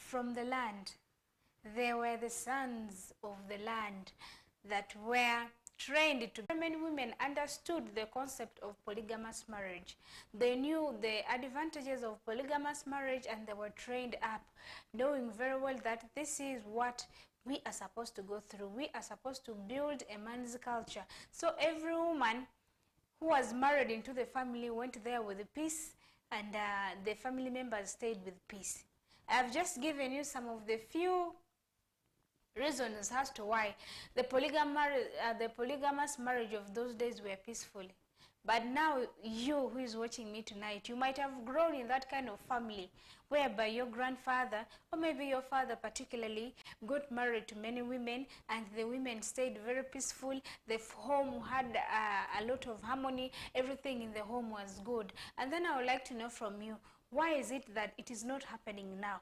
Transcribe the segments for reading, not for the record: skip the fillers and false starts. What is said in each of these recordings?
from the land. They were the sons of the land that were trained to. Many women understood the concept of polygamous marriage. They knew the advantages of polygamous marriage, and they were trained up, knowing very well that this is what we are supposed to go through. We are supposed to build a man's culture. So every woman who was married into the family went there with peace, and the family members stayed with peace. I've just given you some of the few reasons as to why the polygamous marriage of those days were peaceful. But now, you who is watching me tonight, you might have grown in that kind of family whereby your grandfather, or maybe your father particularly, got married to many women, and the women stayed very peaceful. The home had a lot of harmony. Everything in the home was good. And then I would like to know from you, why is it that it is not happening now?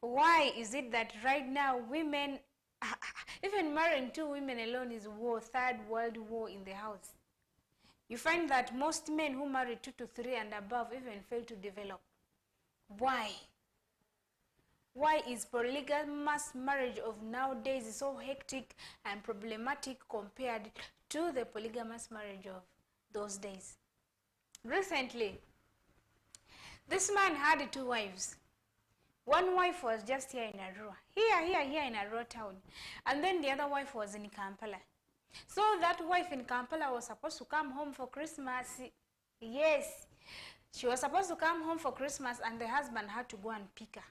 Why is it that right now women, even marrying two women alone is war, third world war in the house? You find that most men who marry 2 to 3 and above even fail to develop. Why? Why is polygamous marriage of nowadays so hectic and problematic compared to the polygamous marriage of those days? Recently, this man had 2 wives. One wife was just here in Arua, here in Arua town, and then the other wife was in Kampala. So that wife in Kampala was supposed to come home for Christmas. Yes, she was supposed to come home for Christmas, and the husband had to go and pick her.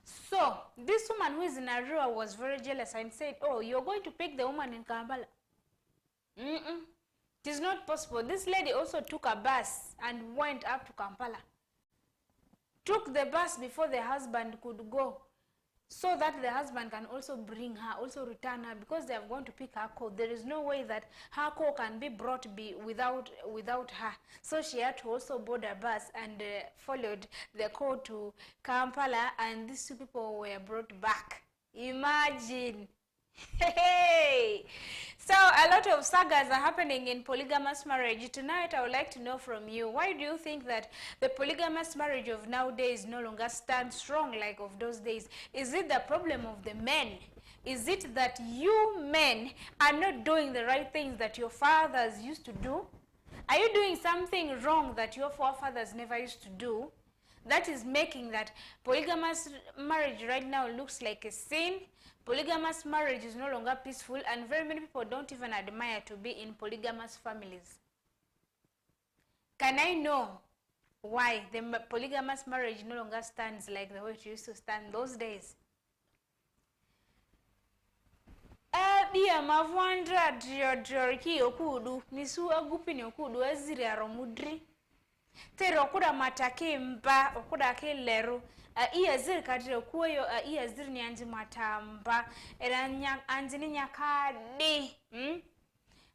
So this woman who is in Arua was very jealous and said, "Oh, you're going to pick the woman in Kampala? It is not possible." This lady also took a bus and went up to Kampala. Took the bus before the husband could go, so that the husband can also bring her, also return her, because they are going to pick her call. There is no way that her call can be brought without her. So she had to also board a bus and followed the call to Kampala, and these 2 people were brought back. Imagine. Hey! So a lot of sagas are happening in polygamous marriage. Tonight I would like to know from you, why do you think that the polygamous marriage of nowadays no longer stands strong like of those days? Is it the problem of the men? Is it that you men are not doing the right things that your fathers used to do? Are you doing something wrong that your forefathers never used to do? That is making that polygamous marriage right now looks like a sin. Polygamous marriage is no longer peaceful, and very many people don't even admire to be in polygamous families. Can I know why the polygamous marriage no longer stands like the way it used to stand those days? Bia mavwandra ki okudu nisu agupi ni okudu eziri aromudri tero okuda matake mba okuda ke lero iya ziri kadire kuyo iya ziri ni anji matamba era anji ni nyakade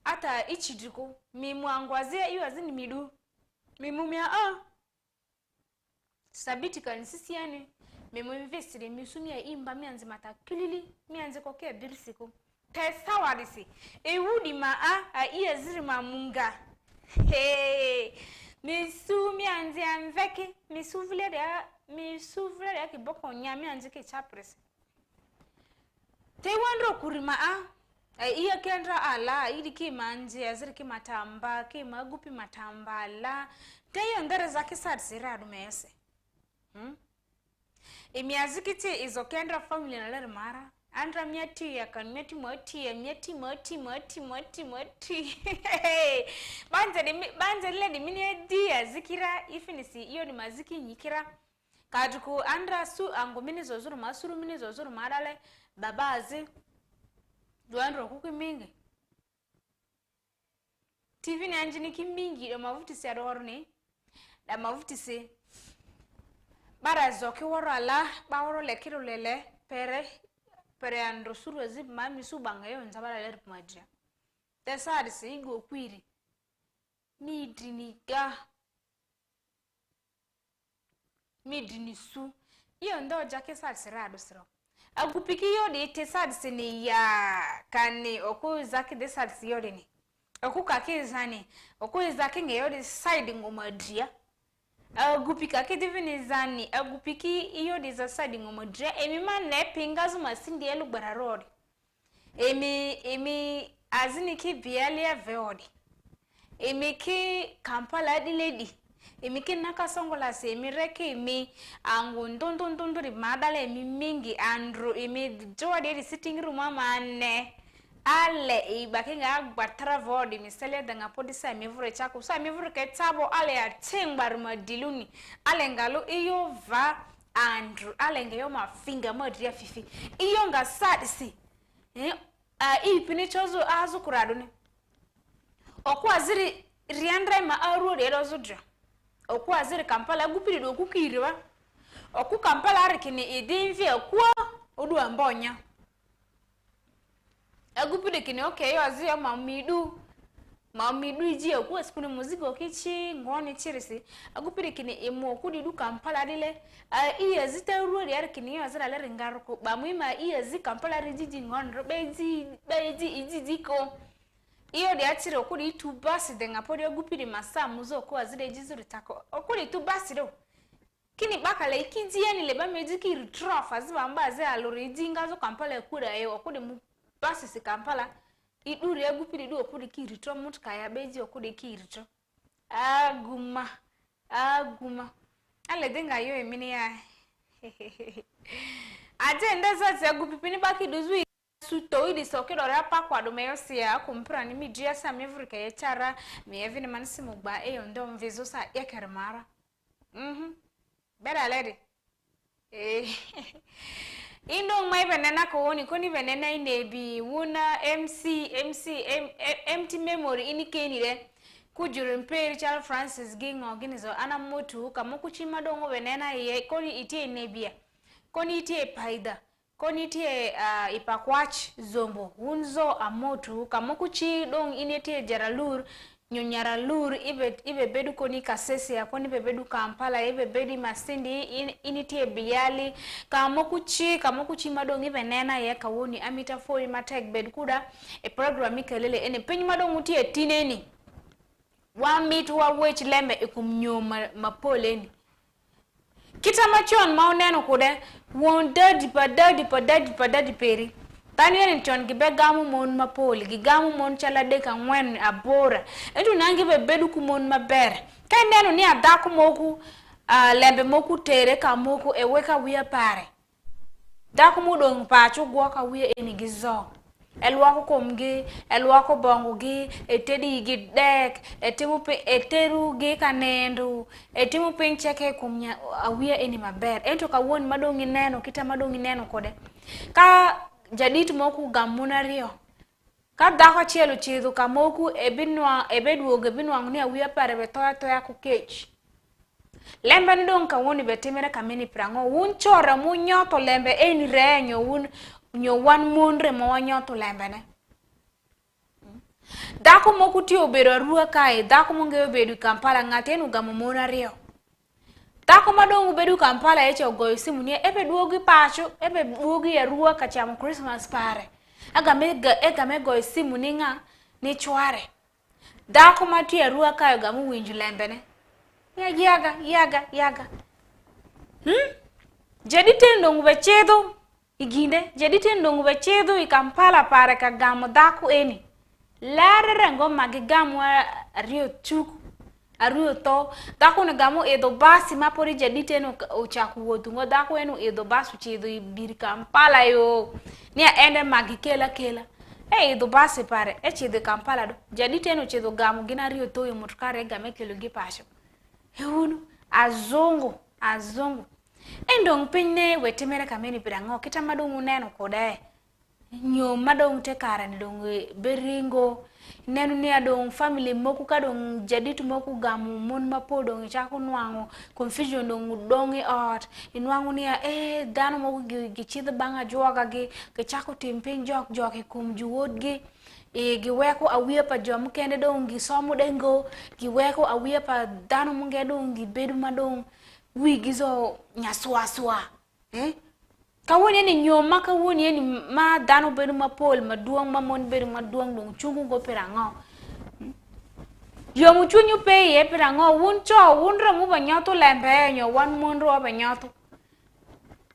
ata ichidiko mimwangwazie iyo azini midu mimumia sabiti kanisisi yani memwinvestire misumia imba mianzi matakilili mianzi koke birisiko tesa wadisi ewudi iya ziri mamunga misumi anzi amveke misuvle ya kiboko nyami anzi ke chapres te wandro kurima iya kendra ala idi ki manzi aziri ki matamba ki magupi matamba la te yondere zaki satsira dumese imiazikiti izokendra family na lere mara andra miati ya kan miati moti banze ledi mini dia zikira ifinisi iyo ni maziki nyikira kaduku andra su ango mini zozuru masuru mini zozuru marale babazi duandro kuku mingi TV ni anjini kimingi do mavuti si adorni da mavuti si barazo ki warala bawro lekiro lele pere andro suru zip mami su bangayo nzabara ler pmadia tesadi si igo kwiri midini su iyo ndo jake sad sirado siro agupiki yo de tesadi sini ya kane oku zaki de sad siyode ni oku kake zani oku zaki ngeyo de side ngomadia Agupika ke divini zani agupiki iyo dizasadi ngomodre emi man ne pinga zuma sindi elu bararodi emi azini ki bialia veodi emi ki Kampala di lady emi ki nakasongola se emi reke emi angu ndondondondori madale emi mingi andro emi jodi sitting room amane ale ibakinga agbatara vodi misele danga podisa emi vure chako so emi vure ke tabo ale atingbar madiluni ale ngalo iyo va andro ale ngeyo mafinga modria fifi iyo nga sadisi ipini chozo azu kuraduni oku aziri riandra ma aru de rozudra oku aziri Kampala gupiri do kukiriwa oku Kampala arikini idinvi akwa odu ambonya agupide kini okay yo azio mamidu iji oku aspuni muziki okichi ngoni chirisi agupide kini emo okudi du Kampala dile iya zita ruo de arikini yo azira le ringaruko bamwima iya zi Kampala rijiji ngon beji ijijiko iyo de achire okudi tu basi de ngapodi agupide masa muzo ko azire jizuri tako okudi tu basi do kini bakale ikiji yani le bamejiki retrof aziba mbaze alori jinga zo Kampala ekura yo okudi mu basi si Kampala iduri agupide do okudi ki retro mutka ya beji okudi ki retro aguma ale denga yo emini ya aje ndeza za agupipini baki dozu suto idi soke dore apa kwado meyosi ya kumpra ni midria sa mevurika ye chara meyevi ni manisi mugba eyo ndo mvezo sa yekermara bera lady indo mai benena ko woni koni benena inebi wuna empty memory ini kenire kujuru mperi Charles Francis gingo organizo ana motu kamukuchi madongo benena ye koni itie nebia koni itie paida koni itie ipakwach zombo unzo amotu kamukuchi dong inetie jaralur nyonyaralur ibe bedu koni kasese ya koni bebedu Kampala ibe bedi masindi initie biali kamokuchi madongi benena ye kawoni amita foi matek bed kuda program KELELE ene penyi madongu tie tineni wa mitu wa wech lembe ikumnyoma mapoleni kita machon mauneno kude won dadi peri Tani nchon gibe gamu mon mapoli gigamu mon chala deka ngwen abora etu nangi be bedu ku mon mabere kai neno ni adaku moku lembe moku tere ka moku eweka wiya pare daku mudong pachu gwa ka wiya eni gizo elwako komgi elwako bongo gi etedi gi dek etimu pe eteru gi kanendu etimu pincheke kumnya awiya eni maber ento ka won madongi neno kita madongi neno kode ka jadit moku gamunario ka dako chielo chidu ka moku ebeduoge binwa ngni awiya pare be toya ku kech lembe ndong ka woni betimere kamini prango wun chora munyoto lembe eni renyo wun nyowan monre mo wanyoto lembe ne dako moku ti obero ruwa kai dako monge obedu Kampala ngatenu gamunario dako madongu bedu Kampala eche ogoyo simu ni ebe duogi pacho ebe duogi ya ruwa kachamo Christmas pare agame goyo simu ni nga ni chware dako matu ya ruwa kayo gamu winju lembene yaga jedite ndongu bechedo iginde jedite ndongu bechedo i Kampala pare ka gamu dako eni larere ngoma gigamu rio chuku aru to dako ne gamu edo basi mapori jedite no uchaku wotungo dako enu edo basu chido bir Kampala yo ni ende magikela edo basi pare chido Kampala do jedite no chido gamu ginario to yo mutkare game kelo gi pasho hunu azongo endong pinne wetemere kameni pirango kita madongu neno kode nyo madong te karani dong beringo nenu ni adong family moku kadong jaditu moku gamu mon mapodong chako nwango confusion dong ot inwango ni dano moku gichidho banga joga gi chako timping jok kum juwod gi giweko awiya pa jom kende dong gisomo dengo giweko awiya pa dano munge dong gibedu madong wigizo nyaswaswa kawoni ni nyoma kawoni ni ma dano bedu mapol maduong mamon bedu maduong dong chungu go perango yo mu chunyu pe ye pirango wun cho wun ramu banyato lembe nyo wan monro banyato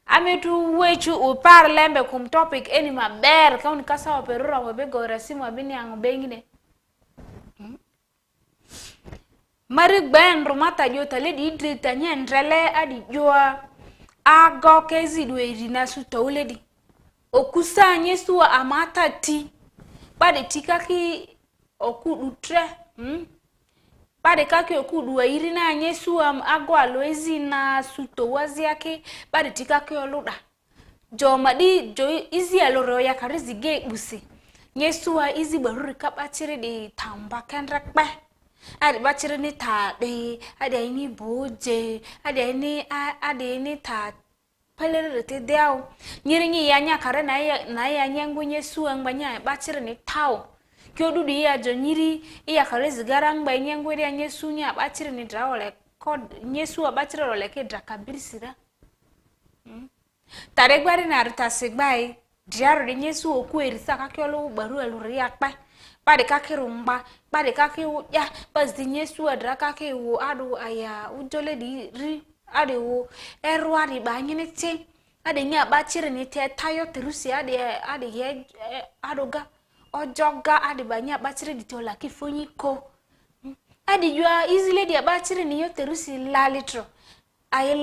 ametu wechu upar lembe kum topic eni maber kaun kasa operura webe gora simu abini ang bengine mari gben rumata jota le di drita nyenrele adi joa ago kezi dwe rina su tawledi okusa nyesu amata ti bade tikaki okudu tre bade kaki okudu irina nyesu am ago aloezi na su towazi yake bade tikaki oluda jo madi jo izi aloro ya karizi ge busi nyesu a izi baruri kapachire de tamba kenrekpe adi bachire ni ta de adi ni boje adi ni ta pelere te deo nyiringi yanya kare na ya nyangu nyesu anganya bachire ni tao kyodu di ya jo nyiri iya kare zigarang ba nyangu ya nyesu nya bachire ni drawole kod nyesu abachire role ke drakabirsira tare gwari na ruta sigbai diaro de nyesu okuerisa kakyolo baru aluri akpa pade kakirumba pade kakiwu ya pas di nyesu adra kakiwu adu aya ujole di ri ade wo erwa di banyine te ade nya bachire ni te tayo terusi ade ye adoga ojoga ade banya bachire di tola kifonyi ko ade yua easily di bachire ni yo terusi lalitro ay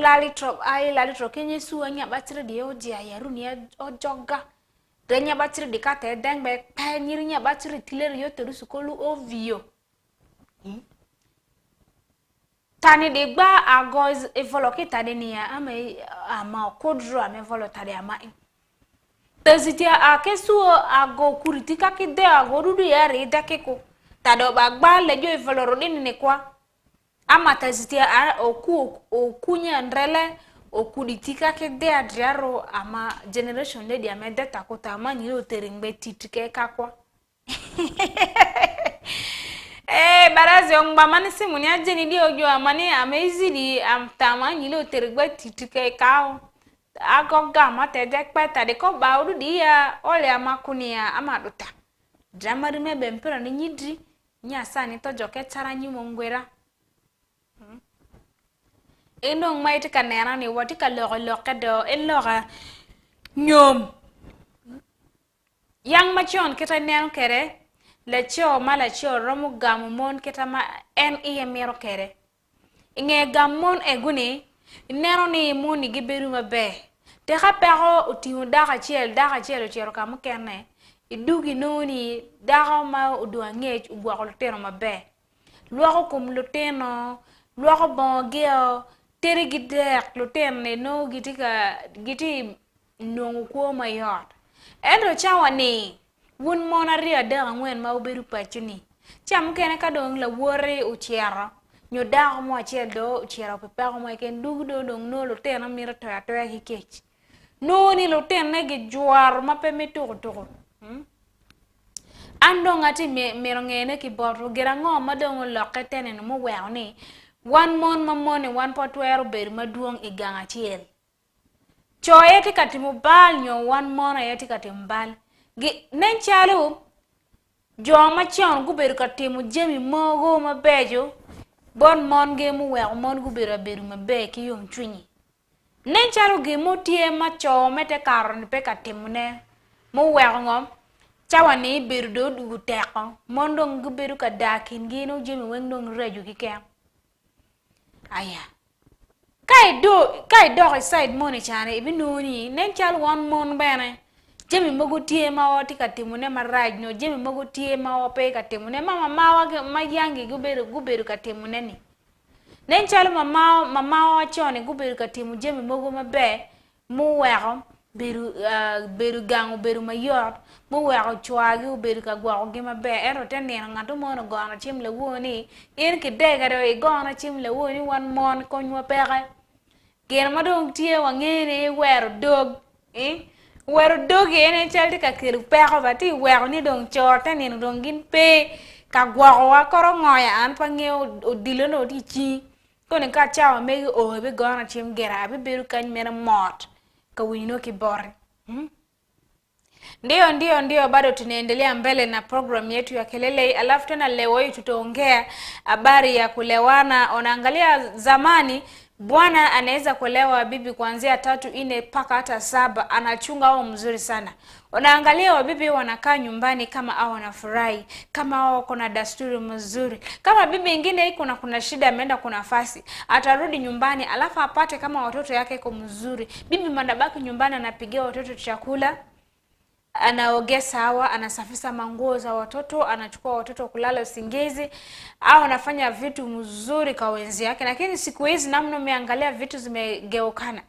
lalitro kenye su anya bachire di oji ayaru ni ojoga denya bachire di kate dengbe pe nyirinya bachire tileri yo terusi kolu ovio tani de gba agoz evoloke tade ni ya ama kodro ame volo tade ama tezitia akesu ago kuritika kide ago dudu ya re dakeko tade ba gba lejo evoloro de ni kwa ama tezitia okunya ndrele okuditika kide adriaro ama generation de ame data kota ama ni o teringbe titike kakwa barazi ongba mani simu ni ajeni di ojo amani amezi di amtama nyilo terigbe titike kao agoga mate dekpeta de ko ba odu di ya ole amakuni ya amaduta dramari mebe mpera ni nyidri nya sani tojo ke chara nyimo ngwera eno ngmaiti kanera ni wati ka loke do elora nyom yang machon kita nen kere lecho mala cho romu gamon ketama mero kere inge gamon eguni nero ni muni giberu mabe te khapero utihu daga chiel chero kam kerne idugi noni daga ma uduange ubwa koltero mabe luako kum luteno luako bongeo tere gidek lutene no giti nongu ko mayot endo chawani wun mona ria da ngwen ma oberu pachini cham kene ka dong la wore uchiara nyo da mo achiel do uchiara pe pa mo ken dugu do dong no lo tena mira to hikech no ni lo tena ge juar ma pe meto to ando ngati mero ngene ki borro gerango ma dong lo ketene no mo wewni one mon ma mone one potwero ber maduong iganga chiel choyete katimu bal nyo one mon ayete katimbal nen chalu joma chon guberu katimu jemi mogo mabejo bon mon ge mu wer mon guberu beru mabe ki yom chunyi nen chalu ge motie ma cho mete karon pe katimu ne mu wer ngom chawani beru do du teko mondong guberu ka dakin gi no jemi wengdong reju ki kem aya kai do side money chane ibinuni nen chalu one mon bene jemi mogo tie ma oti katimune maraj no jemi mogo tie ma ope katimune mama mawa mayangi guberu katimune ni nen chalo mama wa chone guberu katimu jemi mogo mabe mu wero beru gangu beru mayor mu wero chwagi beru ka gwa gi mabe ero tenne ngado mono gona chimle woni en ke dega do gona chimle woni wan mon konyo pere gen madong tie wangene wero dog wero dogi ene chalti ka kiru peko bati wero ni dong chorte ni dong gin pe ka gwa wa koro ngoya an pange odilo no di chi kone ka chawa megi o be gona chim gera be beru kan mena mot ka wino ki bor Ndio, bado tunaendelea mbele na program yetu ya kelele. Alafu tena leo hii tutaongea habari ya kulewana. Unaangalia zamani bwana anaweza kulewa bibi kuanzia 3, 4 mpaka hata 7, anachunga au mzuri sana. Unaangalia wabibi wanakaa nyumbani kama hao wanafurahi, kama hao kuna dasturi mzuri. Kama bibi ingine iko na kuna shida, ameenda kuna nafasi, atarudi nyumbani alafu apate kama watoto yake iko mzuri. Bibi manabaki nyumbani anapigia watoto chakula, anaogea sawa, anasafisha manguo za watoto, anachukua watoto kulala usingizi, au anafanya vitu mzuri kwa wenzi yake. Lakini siku hizi namna umeangalia vitu zimegeukana.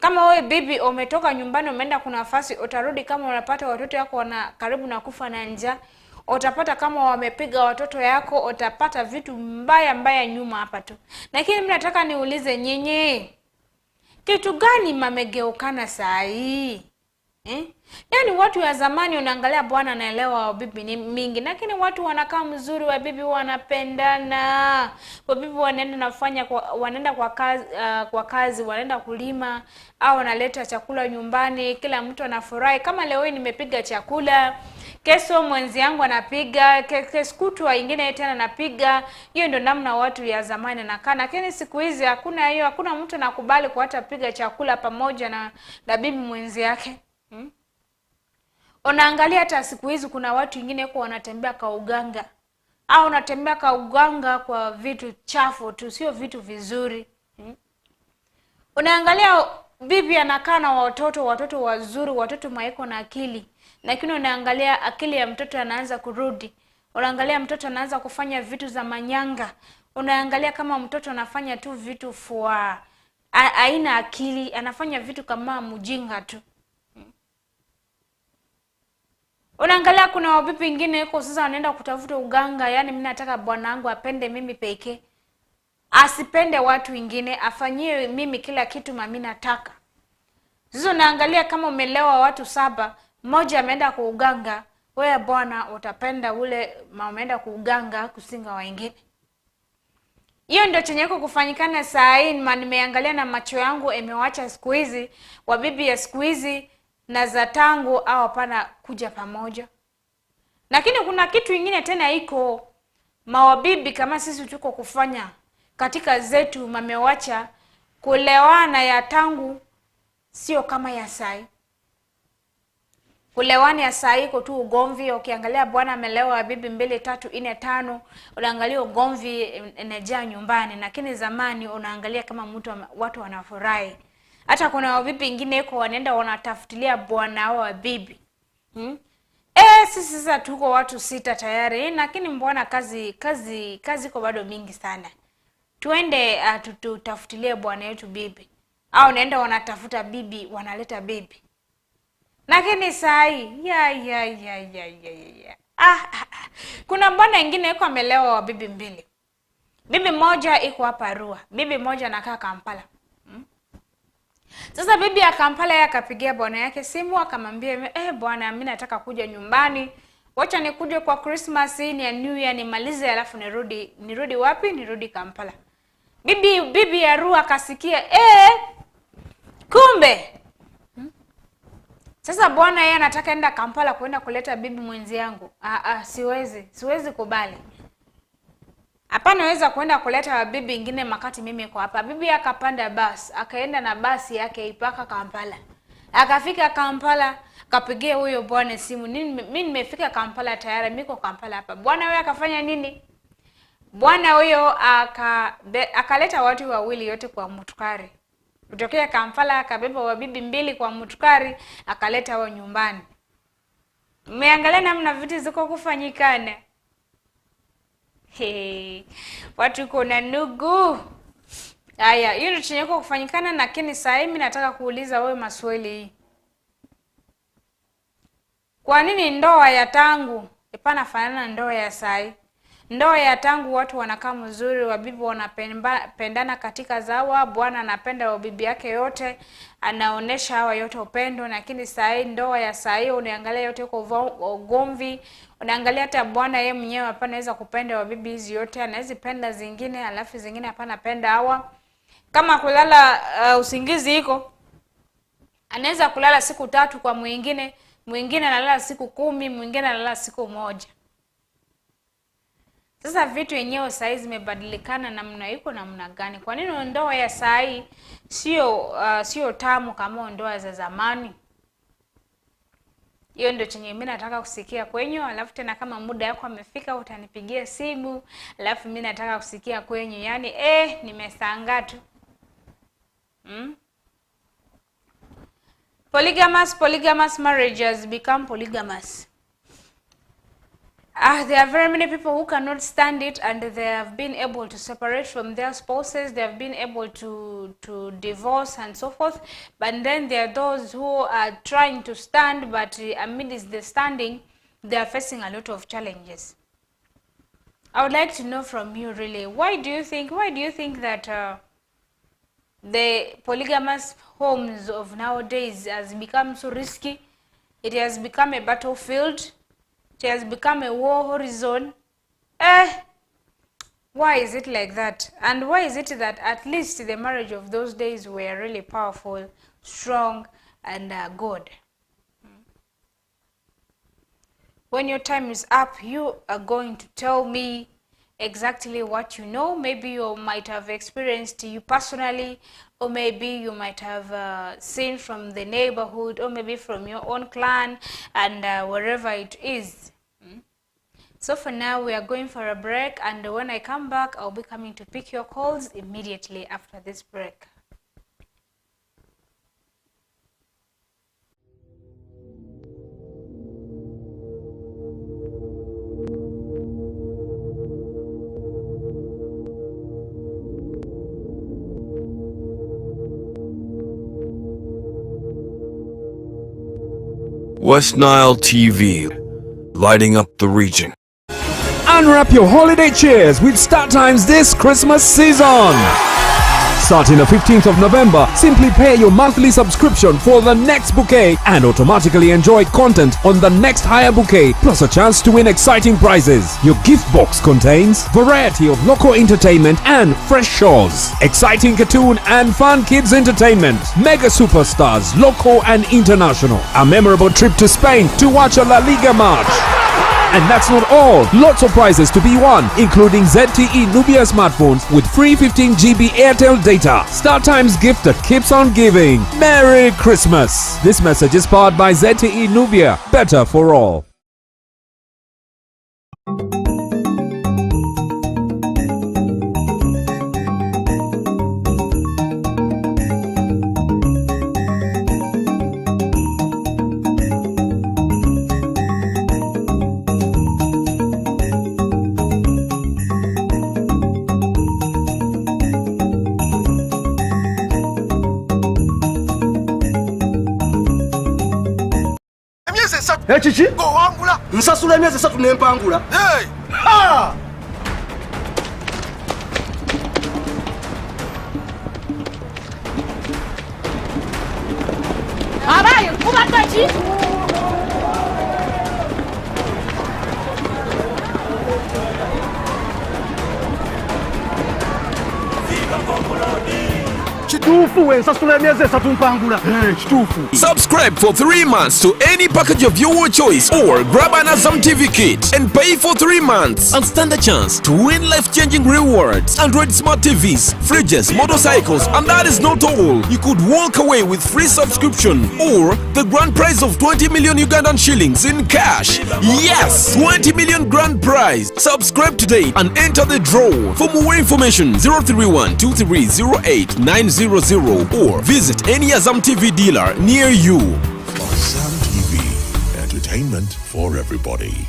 Kama wewe bibi umetoka nyumbani umeenda kuna nafasi, utarudi kama unapata watoto yako wana karibu na kufa na njaa, utapata kama wamepiga watoto yako, utapata vitu mbaya nyuma hapa tu. Lakini mimi nataka niulize nyinyi, kitu gani mamegeukana saa hii? Yaani watu wa zamani unaangalia bwana anaelewa wa bibi ni mingi, lakini watu wanakaa mzuri, wa bibi wanapendana. Wa bibi wanaenda kwa kazi, wanaenda kulima au wanaleta chakula nyumbani, kila mtu anafurahi. Kama leo hii nimepiga chakula, kesho mwenzi yangu anapiga, kesho kutwa ingine tena anapiga. Hiyo ndio namna watu ya zamani nakaa. Lakini siku hizi hakuna hiyo, hakuna mtu anakubali kuacha piga chakula pamoja na bibi mwenzi yake. Unaangalia hata siku hizi kuna watu wengine kwa wanatembea kwa uganga, au wanatembea kwa uganga kwa vitu chafu tu, sio vitu vizuri. Unaangalia bibi anakaa na watoto wazuri, watoto maiko na akili, lakini unaangalia akili ya mtoto anaanza kurudi. Unaangalia mtoto anaanza kufanya vitu za manyanga. Unaangalia kama mtoto anafanya tu vitu haina akili, anafanya vitu kama mjinga tu. Unaangalia kuna wabibi wengine huko sasa wanaenda kutafuta uganga, yani mimi nataka bwanangu apende mimi pekee, asipende watu wengine, afanyie mimi kila kitu mimi nataka. Sasa unaangalia kama umelewa watu 7, mmoja ameenda kwa uganga, wewe bwana utapenda ule umeenda kwa uganga kusinga wengine. Hiyo ndio chenye kufanyikana saa hii. Nimeangalia na macho yangu, imewacha siku hizi wabibi ya siku hizi na za tangu au hapana kuja pamoja. Lakini kuna kitu kingine tena iko mawabibi kama sisi tuko kufanya katika zetu, mamewacha kulewana ya tangu sio kama ya sai. Kulewana ya sai iko tu ugomvi. Ukiangalia bwana amelewa bibi 2, 3, 4, 5, unaangalia ugomvi inajaa nyumbani. Lakini zamani unaangalia kama watu wanafurahi. Hata kuna wabibi wengine yuko wanaenda wanatafutilia bwana wa bibi. Sisi sasa tuko watu 6 tayari, lakini mbona kazi iko bado mingi sana. Tuende tutafutilie bwana yetu bibi. Au naenda wanatafuta bibi, wanaleta bibi. Lakini sai kuna bwana wengine yuko amelewa wa bibi 2. Bibi moja iko hapa Arua, bibi moja anakaa Kampala. Sasa bibi ya Kampala yake akapigia bwana yake simu akamwambia, bwana mimi nataka kuja nyumbani. Wacha nikuje kwa Christmas ni ya New Year nimalize alafu nirudi wapi? Nirudi Kampala. Bibi ya Arua akasikia, kumbe. Sasa bwana yeye anataka enda Kampala kwenda kuleta bibi mwenzi yangu. Siwezi kubali. Hapana, naweza kwenda kuleta bibi ingine makati mimi kwa hapa. Bibi akapanda basi, akaenda na basi yake ipaka Kampala. Akafika Kampala, kapigia huyo bwana simu. Mimi nimefika Kampala tayari, miko Kampala hapa. Bwana wewe akafanya nini? Bwana huyo akaleta watu 2 yote kwa mutukari. Kutokea Kampala akabeba wabibi 2 kwa mutukari, akaleta wao nyumbani. Umeangalia namna vitu ziko kufanyikana. Watu kuna nugu. Haya, hiyo ndio chenye kufanyikana. Lakini sasa mimi nataka kuuliza wewe maswali. Kwa nini ndoa ya tangu ipana fanana na ndoa ya sai? Ndoa ya tangu watu wanakaa mzuri, wabibi wanapendana katika zawa, bwana anapenda wabibi yake yote, anaonesha hawa yote upendo. Lakini sai ndoa ya sai unaangalia yote kwa ugomvi. Unaangalia hata bwana yeye mwenyewe hapa anaweza kupenda wabibi hizi yote, anaweza penda zingine alafu zingine hapana penda hawa. Kama kulala usingizi iko, anaweza kulala siku 3 kwa mwingine mwingine analala siku 10, mwingine analala siku 1. Sasa vitu yenyewe saa hizi zimebadilikana namna iko namna gani? Kwa nini ndoa ya saa hii sio tamu kama ndoa za zamani? Hiyo ndio chenye mimi nataka kusikia kwenyu, alafu tena kama muda yako amefika utanipigia simu, alafu mimi nataka kusikia kwenyu. Yaani nimesanga tu. Polygamous marriages become polygamous. There are very many people who cannot stand it, and they have been able to separate from their spouses. They have been able to divorce and so forth. But then there are those who are trying to stand, but amidst the standing, they are facing a lot of challenges. I would like to know from you really, why do you think that the polygamous homes of nowadays has become so risky? It has become a battlefield. It has become a war horizon. Why is it like that? And why is it that at least the marriage of those days were really powerful, strong, and good? When your time is up, you are going to tell me exactly what you know. Maybe you might have experienced you personally, or maybe you might have seen from the neighborhood, or maybe from your own clan, and wherever it is. So for now, we are going for a break, and when I come back, I'll be coming to pick your calls immediately after this break. West Nile TV, lighting up the region. Unwrap your holiday cheers with StarTimes this Christmas season. Starting the 15th of November, simply pay your monthly subscription for the next bouquet and automatically enjoy content on the next higher bouquet, plus a chance to win exciting prizes. Your gift box contains variety of local entertainment and fresh shows, exciting cartoon and fun kids entertainment, mega superstars, local and international, a memorable trip to Spain to watch a La Liga match. And that's not all. Lots of prizes to be won, including ZTE Nubia smartphones with free 15 GB Airtel data. StarTimes gift that keeps on giving. Merry Christmas. This message is powered by ZTE Nubia. Better for all. Chichi? Go wangula. Nsasula emyezi 3 nempangula. Hey! Ha! Abayo, kubatachi. Subscribe for 3 months to any package of your choice, or grab an Azam TV kit and pay for 3 months and stand a chance to win life-changing rewards. Android smart TVs, fridges, motorcycles, and that is not all. You could walk away with free subscription or the grand prize of 20 million Ugandan shillings in cash. Yes, 20 million grand prize. Subscribe today and enter the draw. For more information, 031 2308 900 or visit any Azam TV dealer near you. Azam TV, entertainment for everybody.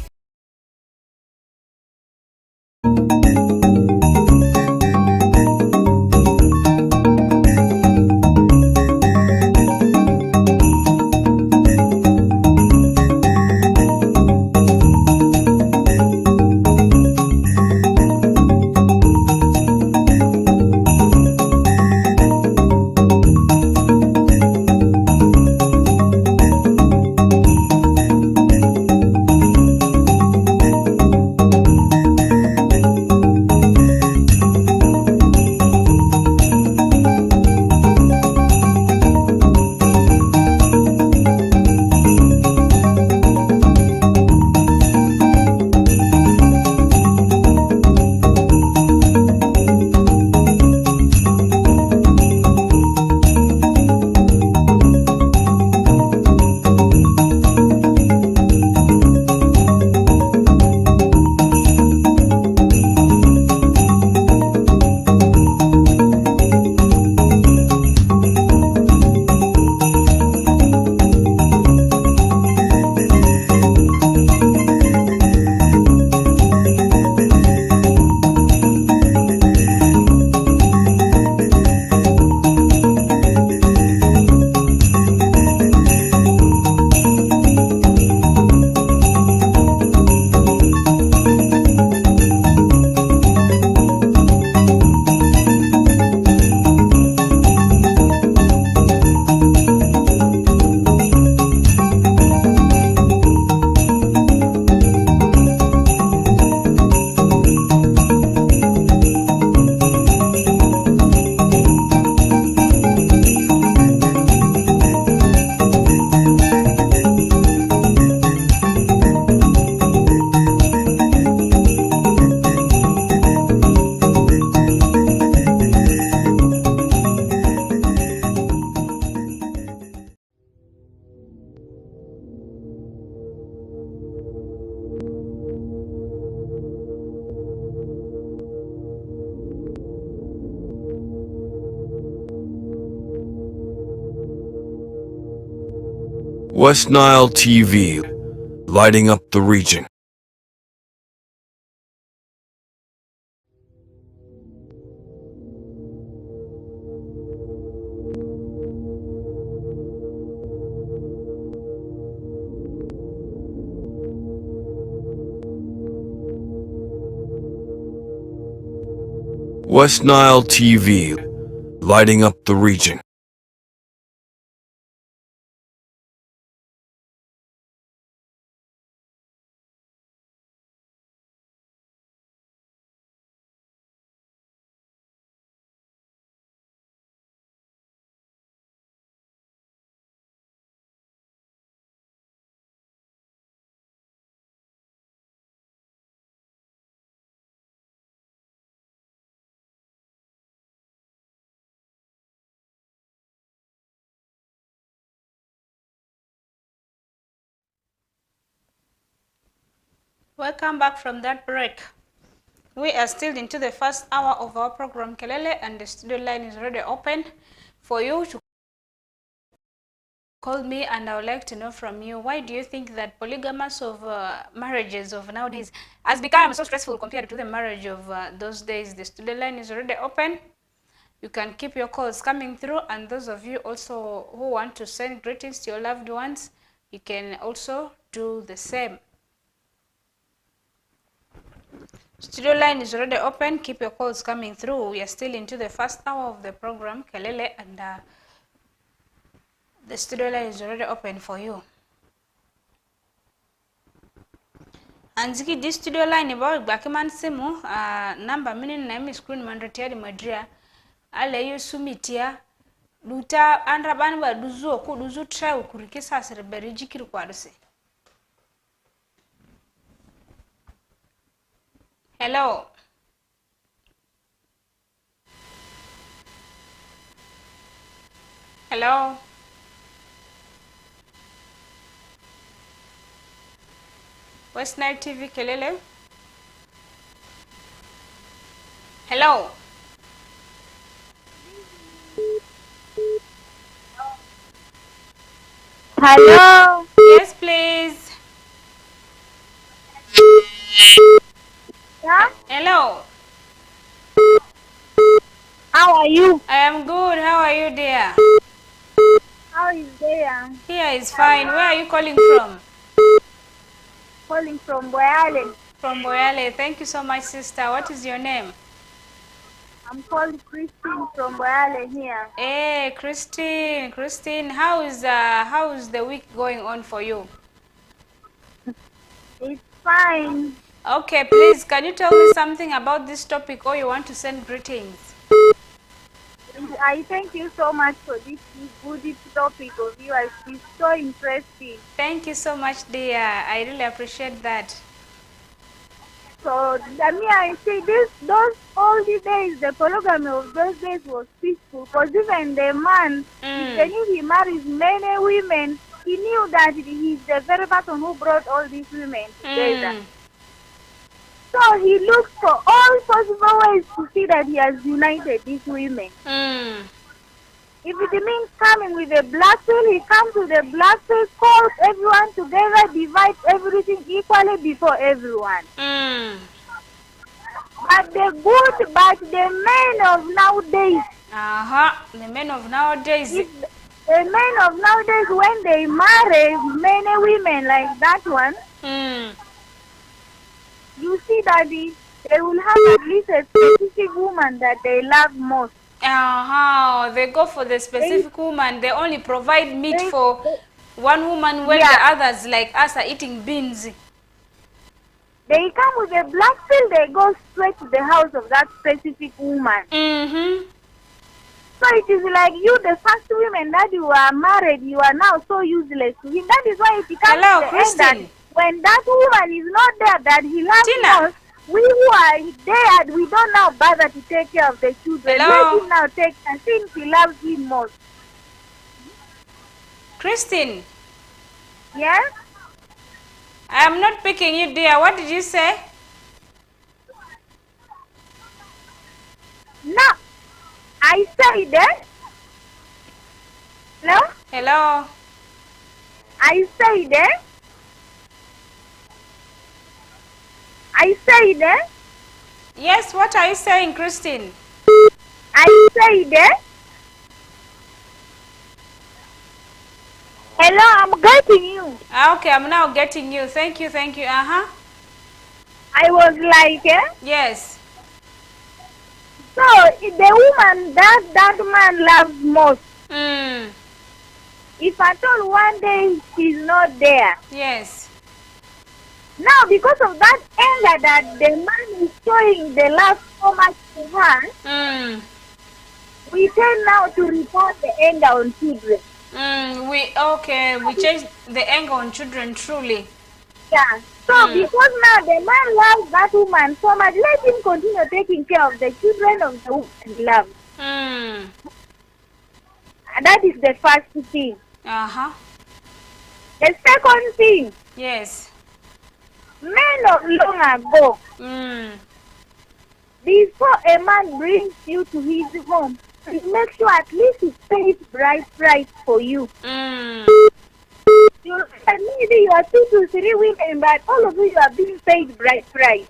West Nile TV, lighting up the region. West Nile TV, lighting up the region. Welcome back from that break. We are still into the first hour of our program Kelele, and the studio line is already open for you to call me, and I would like to know from you, why do you think that polygamous of marriages of nowadays has become so stressful compared to the marriage of those days? The studio line is already open. You can keep your calls coming through, and those of you also who want to send greetings to your loved ones, you can also do the same. Studio line is already open. Keep your calls coming through. We are still into the first hour of the program Kelele, and the studio line is already open for you. And this studio line about Bakiman Simu number meaning name is screen mandatory Madria. Ale yu sumitia luta andrabanwa duzu ku duzu try ukurikisa serberi jikiru kwadose. Hello. Hello. West Nile TV Kelele. Hello. Hello. Yes, please. Yeah? Hello. How are you? I am good. How are you, dear? How is there? Here is fine. Where are you calling from? Calling from Boyale. From Boyale. Thank you so much, sister. What is your name? I'm called Christine from Boyale here. Hey, Christine. Christine, how is the week going on for you? It's fine. Okay, please, can you tell me something about this topic, or you want to send greetings? I thank you so much for this good topic of yours. It's so interesting. Thank you so much, dear. I really appreciate that. So, I say those all the days, the polygamy of those days was peaceful. Because even the man, even if he marries many women, he knew that he's the very person who brought all these women together. So he looks for all possible ways to see that he has united these women. If it means coming with a black pill, he comes with a black pill, calls everyone together, divides everything equally before everyone. But the men of nowadays. The men of nowadays. The men of nowadays, when they marry many women like that one, you see that they will have at least a specific woman that they love most. They go for the specific woman. They only provide meat for one woman when the others like us are eating beans. They come with a black pill, they go straight to the house of that specific woman. So it is like you, the first women that you are married, you are now so useless to him. That is why it becomes the end that when that woman is not there, that he loves most, we who are there, we don't now bother to take care of the children. Let him now take care since he loves him most. Christine. Yes? I am not picking you, dear. What did you say? No. I said that. Hello? Hello? I said, Yes, what are you saying, Christine? I said, hello, I'm getting you. Okay, I'm now getting you. Thank you. Uh-huh. I was like, Yes. so the woman that man loves most, if at all one day she's not there, Yes. now because of that anger that the man is showing the love so much to her, we tend now to report the anger on children. We change the anger on children, truly. Yeah. So because now the man loves that woman so much, let him continue taking care of the children of the woman he loves. And that is the first thing. Uh-huh. The second thing, Yes. men of long ago, before a man brings you to his home, he makes sure at least he pays bride price for you. Maybe you are 2 to 3 women, but all of you are being paid bride price.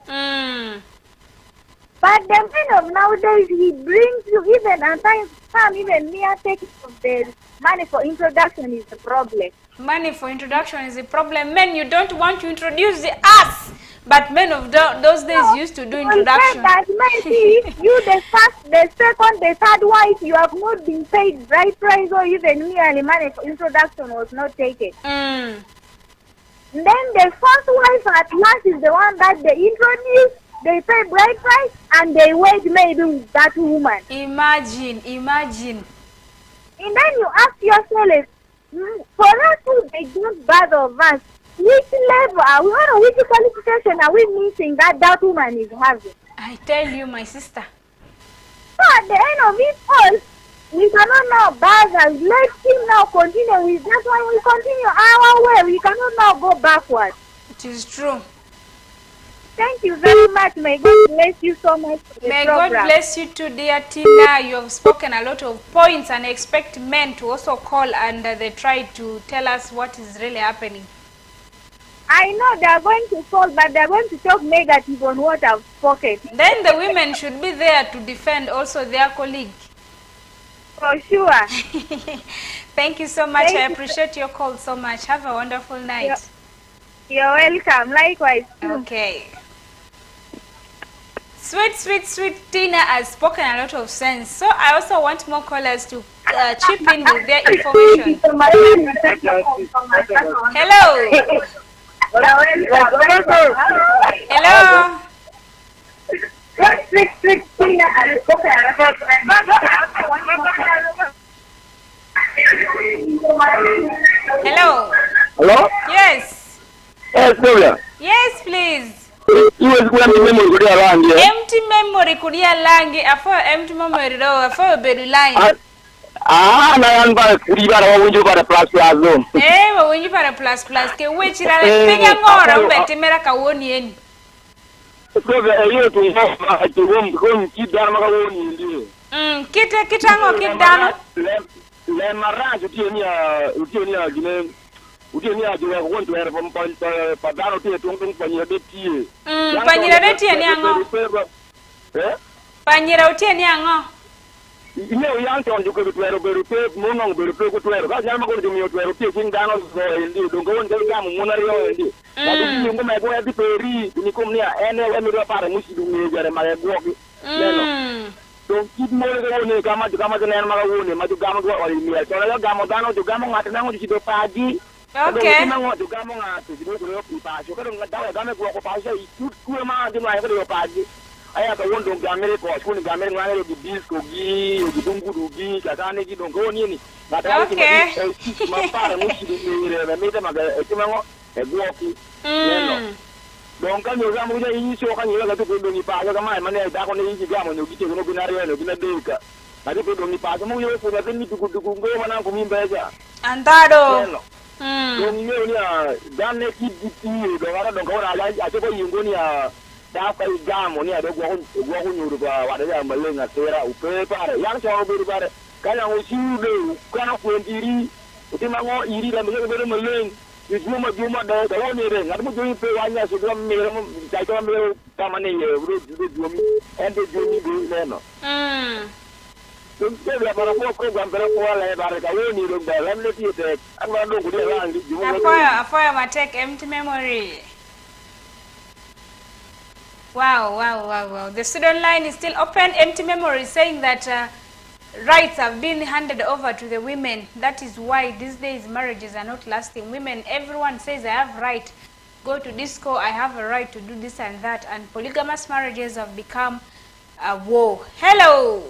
But the men of nowadays, he brings you even at times, even mere taking of the money for introduction is a problem. Money for introduction is a problem. Men, you don't want to introduce the us, but men of those days used to do introduction. That maybe you the first, the second, the third wife, you have not been paid bride price or even merely money for introduction was not taken. Then the first wife at last is the one that they introduce, they pay bride price, and they wait maybe with that woman. Imagine. And then you ask yourself, for us who they don't bother of us, which level are we on, or which qualification are we missing that woman is having? I tell you, my sister. So at the end of it all, we cannot now bother. Let him now continue with that one. We continue our way. We cannot now go backward. It is true. Thank you very much. May God bless you so much for the May program. God bless you too, dear Tina. You have spoken a lot of points, and I expect men to also call and they try to tell us what is really happening. I know they are going to fall, but they are going to talk negative on what I've spoken. Then the women should be there to defend also their colleague. For sure. Thank you so much. Thank I you. appreciate your call so much. Have a wonderful night. You're welcome. Likewise. Too. Okay. Sweet Tina has spoken a lot of sense. So I also want more callers to chip in with their information. Hello. Hello. Hello. Hello? Yes. Yes, Sylvia. Yes, please. You was going to memory good around here. Empty memory kudia langi afo empty memory do afo beru line. Na yan ba riba na wunju para plus zone. Wa wunju para plus ke wechi la penya ngora mbete mera ka woni eni. Sylvia, you to go kidana maka woni ndi. Kitango kidano. Le marajo tienia gine Utia jiwa wonto era from padano tie tung panyira betie. Panyira betie ni ango. Panyira utie ni ango. Ine yanto nduko bitwero berupe muno berupe kutwero. Ka nyama ko jumi otwero tie kingano zo ndi dongo wonde gamu munario ndi. Adu nyungu mai ko adi peri ni komnia ene emiro para musidu ni jare mare gwogi. Neno. Donc kid mo le woni kama nen maga woni ma gamo go wali mi to la gamo dano gamo ngata nango ci do paji. Okay. Nango gamo ngata ci do ko paji ko ngata dawa game go ko paji ku ma di ma ko do paji aya ka wondo gamere ko ko ni gamere ngale di disco gi dungudu gi katane gi donc woni ni ngata ci ma para mo ci do ni re me de ma ci mango e gwoki neno. Donc quand nous avons eu ici, quand nous avons eu pas, nous avons d'accord ni ici gamo no kite no binario no binadeka. Badi ko doni pa mo yo ko na ni dugu ngo mana ko mimbeja. Andado. Donc ni ni dan ne ki di do ngara donc ora ala a ko yingo ni da ka gamo ni ado go nyuru ba wa da malenga tera upe pare yang so be pare kala ngo siude kana ko ndiri uti mango iri da mele be melen Juma the one ring. I'm doing pay 1 year, so don't me, I don't know how many and the Jimmy do them. So, tell about a more program, but I won't need them there. Let me take. I'm going to go around. A fire might take empty memory. Wow. The student line is still open. Empty memory saying that rights have been handed over to the women. That is why these days marriages are not lasting. Women, everyone says I have right. Go to disco, I have a right to do this and that. And polygamous marriages have become a war. Hello.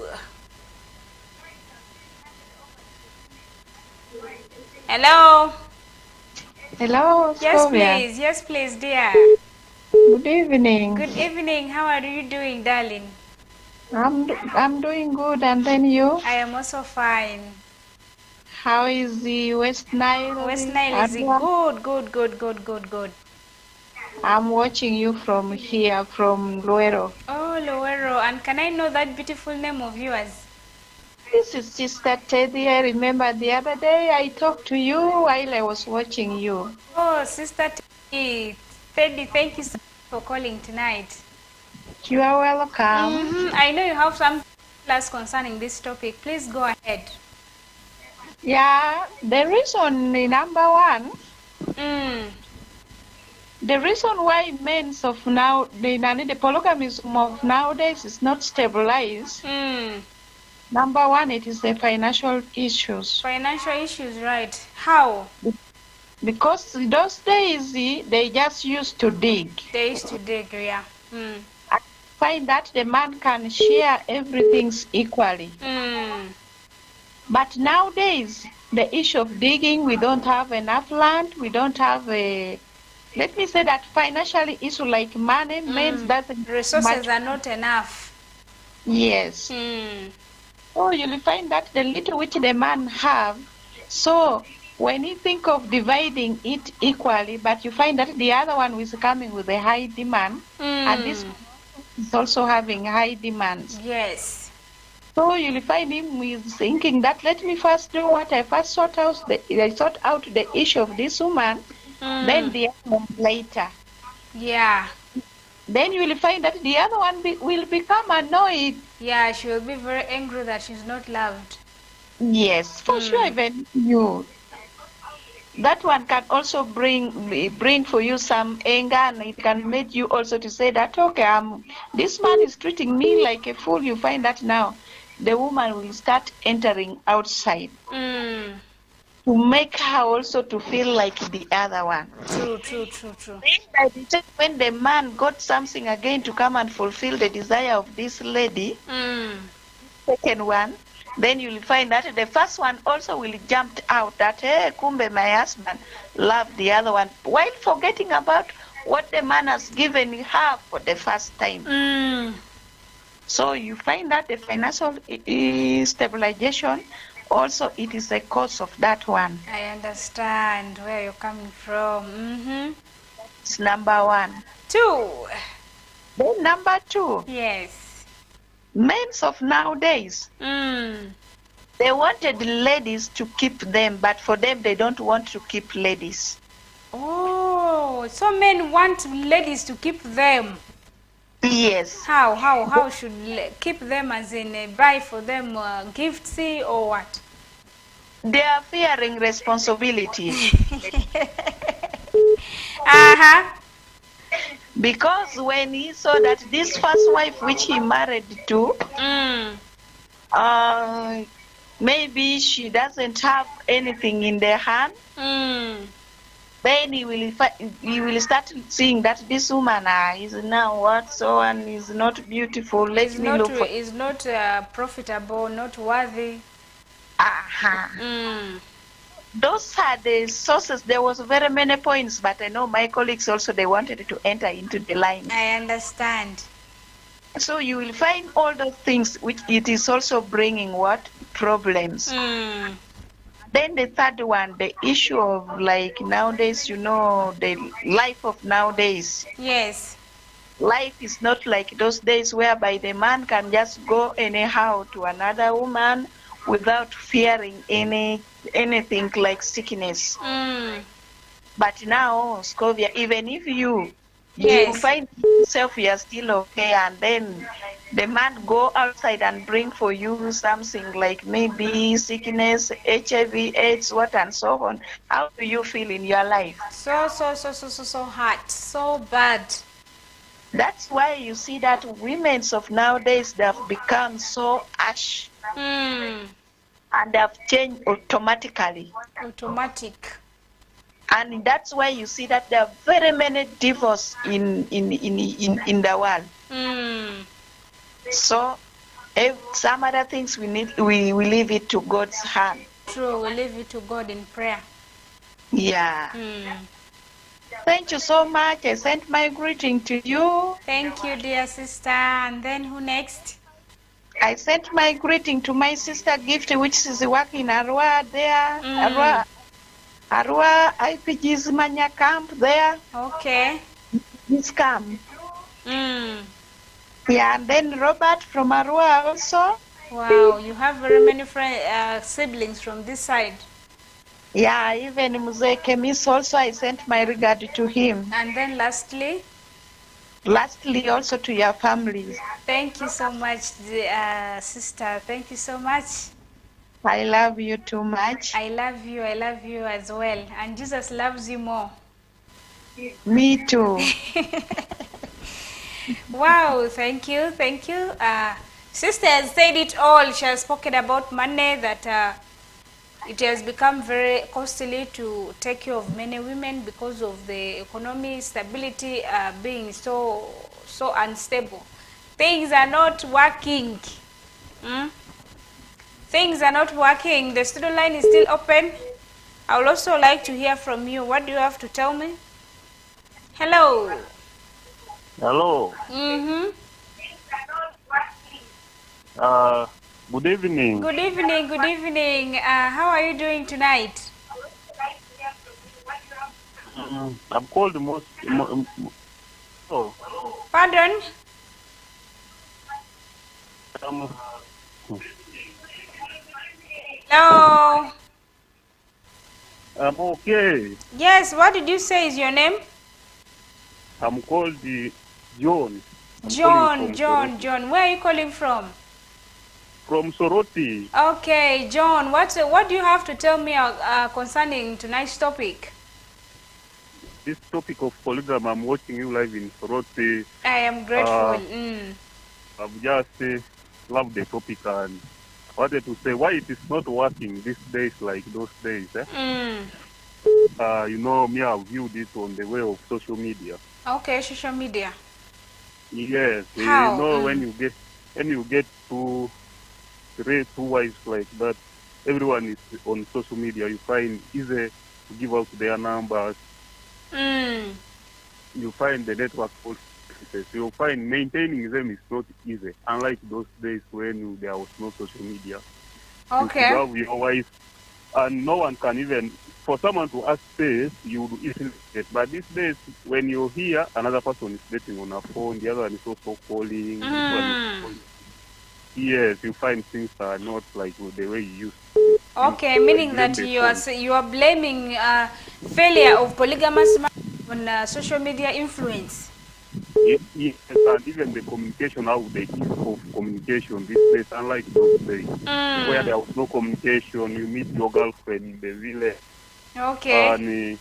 Hello. Hello. Yes, please, dear. Good evening. Good evening. How are you doing, darling? I'm doing good, and then you? I am also fine. How is the West Nile? West Nile is good. I'm watching you from here, from Luero. Oh, Luero. And can I know that beautiful name of yours? This is Sister Teddy. I remember the other day I talked to you while I was watching you. Oh, Sister Teddy. Teddy, thank you so much for calling tonight. You are welcome. I know you have some class concerning this topic. Please go ahead. Yeah, the reason, number one, the reason why men of now, the polygamism of nowadays is not stabilized. Number one, it is the financial issues. Financial issues, right. How? Because those days, they just used to dig. They used to dig, yeah. I find that the man can share everything equally. But nowadays, the issue of digging, we don't have enough land, we don't have a, let me say that financially issue like money means that resources are not enough. Yes. So you'll find that the little which the man have, so when you think of dividing it equally, but you find that the other one is coming with a high demand, and this is also having high demands. Yes. So you'll find him is thinking that let me first do what I first sort out the issue of this woman, then the other one later. Yeah. Then you will find that the other one will become annoyed. Yeah, she will be very angry that she's not loved. Yes, for sure. Even you. That one can also bring for you some anger, and it can make you also to say that, okay, this man is treating me like a fool. You find that now the woman will start entering outside to make her also to feel like the other one. True. When the man got something again to come and fulfill the desire of this lady, second one, then you'll find that the first one also will jump out that, hey, kumbe, my husband loved the other one, while forgetting about what the man has given her for the first time. So you find that the financial stabilization also, it is a cause of that one. I understand where you're coming from. It's number one. Two. Then number two. Yes. Men of nowadays, they wanted ladies to keep them, but for them, they don't want to keep ladies. Oh, so men want ladies to keep them. Yes. How should keep them, as in buy for them gifts or what? They are fearing responsibility. Because when he saw that this first wife which he married to, maybe she doesn't have anything in their hand, then he will start seeing that this woman is now what, so and is not beautiful. Let me look for. Is not profitable, not worthy. Those are the sources. There was very many points, but I know my colleagues also, they wanted to enter into the line. I understand. So you will find all those things which it is also bringing what? Problems. Then the third one, the issue of like nowadays, you know, the life of nowadays. Yes. Life is not like those days whereby the man can just go anyhow to another woman without fearing anything like sickness. But now, Scovia, even if you Yes. find yourself you are still okay, and then the man go outside and bring for you something like maybe sickness, HIV, AIDS, what and so on. How do you feel in your life? So hard, so bad. That's why you see that women of nowadays, they have become so harsh and they have changed automatically. Automatic. And that's why you see that there are very many divorces in the world. So some other things we leave it to God's hand. True, we leave it to God in prayer. Yeah. Thank you so much. I sent my greeting to you. Thank you, dear sister. And then who next? I sent my greeting to my sister Gift, which is working in Arua there. Arua IPG's Manya camp there. Okay. This camp. Yeah, and then Robert from Arua also. Wow, you have very many siblings from this side. Yeah, even Mzee Kemis also, I sent my regard to him. And then lastly? Lastly, also to your families. Thank you so much, sister. Thank you so much. I love you too much. I love you as well. And Jesus loves you more. Me too. Wow, thank you. Sister has said it all. She has spoken about money, that it has become very costly to take care of many women because of the economic stability being so unstable. Things are not working. Things are not working. The studio line is still open. I would also like to hear from you. What do you have to tell me? Hello. Hello. Good evening. Good evening. How are you doing tonight? I'm called oh. Pardon? Hello. I'm okay. Yes, what did you say is your name? I'm called John. John. Where are you calling from? From Soroti. Okay, John, what do you have to tell me concerning tonight's topic? This topic of polygamy, I'm watching you live in Soroti. I am grateful. I've just loved the topic and wanted to say why it is not working these days like those days. You know, me, I've viewed it on the way of social media. Okay, social media. Yes. How? You know, when you get two wives like that, everyone is on social media. You find easy to give out their numbers. You find the network also. You find maintaining them is not easy, unlike those days when there was no social media. Okay. You have your wife, and no one can even, for someone to ask space, you would easily get. But these days, when you hear another person is dating on a phone, the other one is also calling. This one is calling. Yes, you find things are not like the way you used to. Okay, meaning that you are blaming failure of polygamous on social media influence. Yes, and even the communication, how the ease of communication these days, unlike those days, where there was no communication, you meet your girlfriend in the village. Okay. And in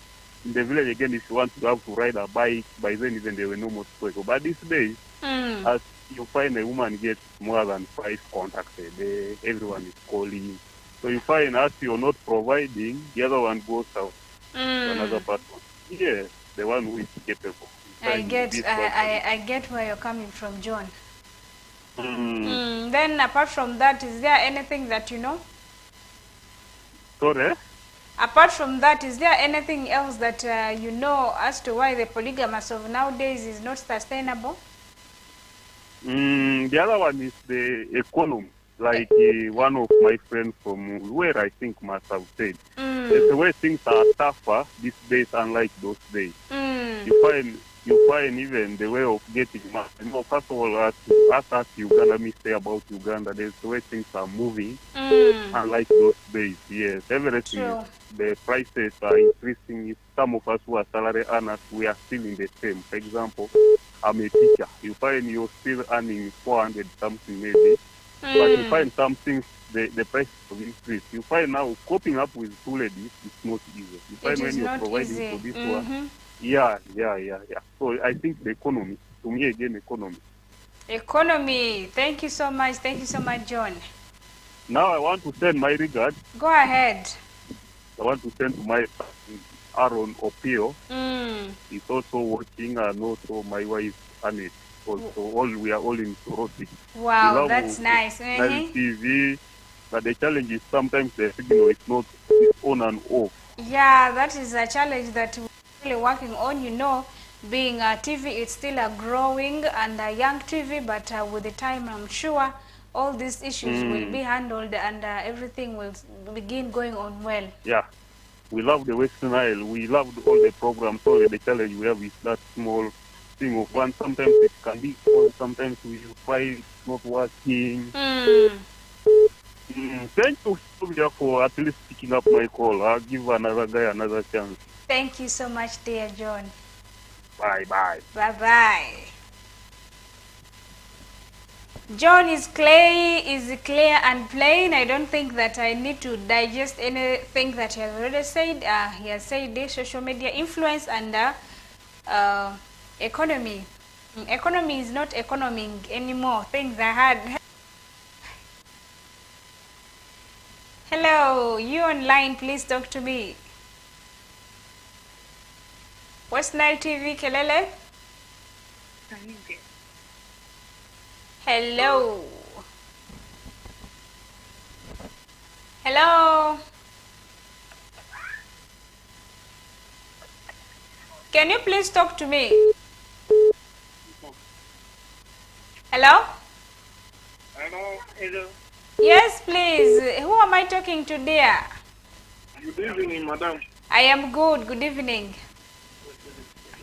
the village again, if you want to have to ride a bike, by then even there were no motorcycle. But these days, as you find a woman gets more than 5 contacts a day, everyone is calling. So you find as you're not providing, the other one goes out to another person. Yes, the one who is capable. I get where you're coming from, John. Then apart from that, is there anything that you know? Sorry? Apart from that, is there anything else that you know as to why the polygamous of nowadays is not sustainable? The other one is the economy. Like one of my friends from where I think must have said, the way things are tougher these days, unlike those days. You find you find even the way of getting money. You know, first of all, as Uganda, let me say about Uganda, there's the way things are moving. Unlike those days, yes, everything, the prices are increasing. Some of us who are salary earners, we are still in the same. For example, I'm a teacher. You find you're still earning 400 something maybe, but you find some things, the price of increase. You find now coping up with 2 ladies is not easy. You find when you're providing easy for this one. Yeah. So I think the economy, to me again, economy. Economy. Thank you so much. Thank you so much, John. Now I want to send my regards. Go ahead. I want to send to my Aaron Opio. He's also watching, and also my wife Annette. Also, we are all in Soroti. Wow, that's nice. Nice TV, but the challenge is sometimes the signal is not on and off. Yeah, that is a challenge that we're really working on. You know, being a TV, it's still a growing and a young TV, but with the time, I'm sure all these issues will be handled and everything will begin going on well. Yeah, we love the Western Isle. We love all the programs. So the challenge we have is that small thing of one. Sometimes it can be on, sometimes we find it's not working. Thank you, Sylvia, for at least picking up my call. I'll give another guy another chance. Thank you so much, dear John. Bye-bye. Bye-bye. John is clear and plain. I don't think that I need to digest anything that he has already said. He has said this social media influence and economy. Economy is not economing anymore. Things are hard. Hello, you online, please talk to me. West Nile TV, Kelele? Hello. Hello. Can you please talk to me? Hello? Hello. Yes, please. Who am I talking to, dear? Good evening, madam. I am good. Good evening.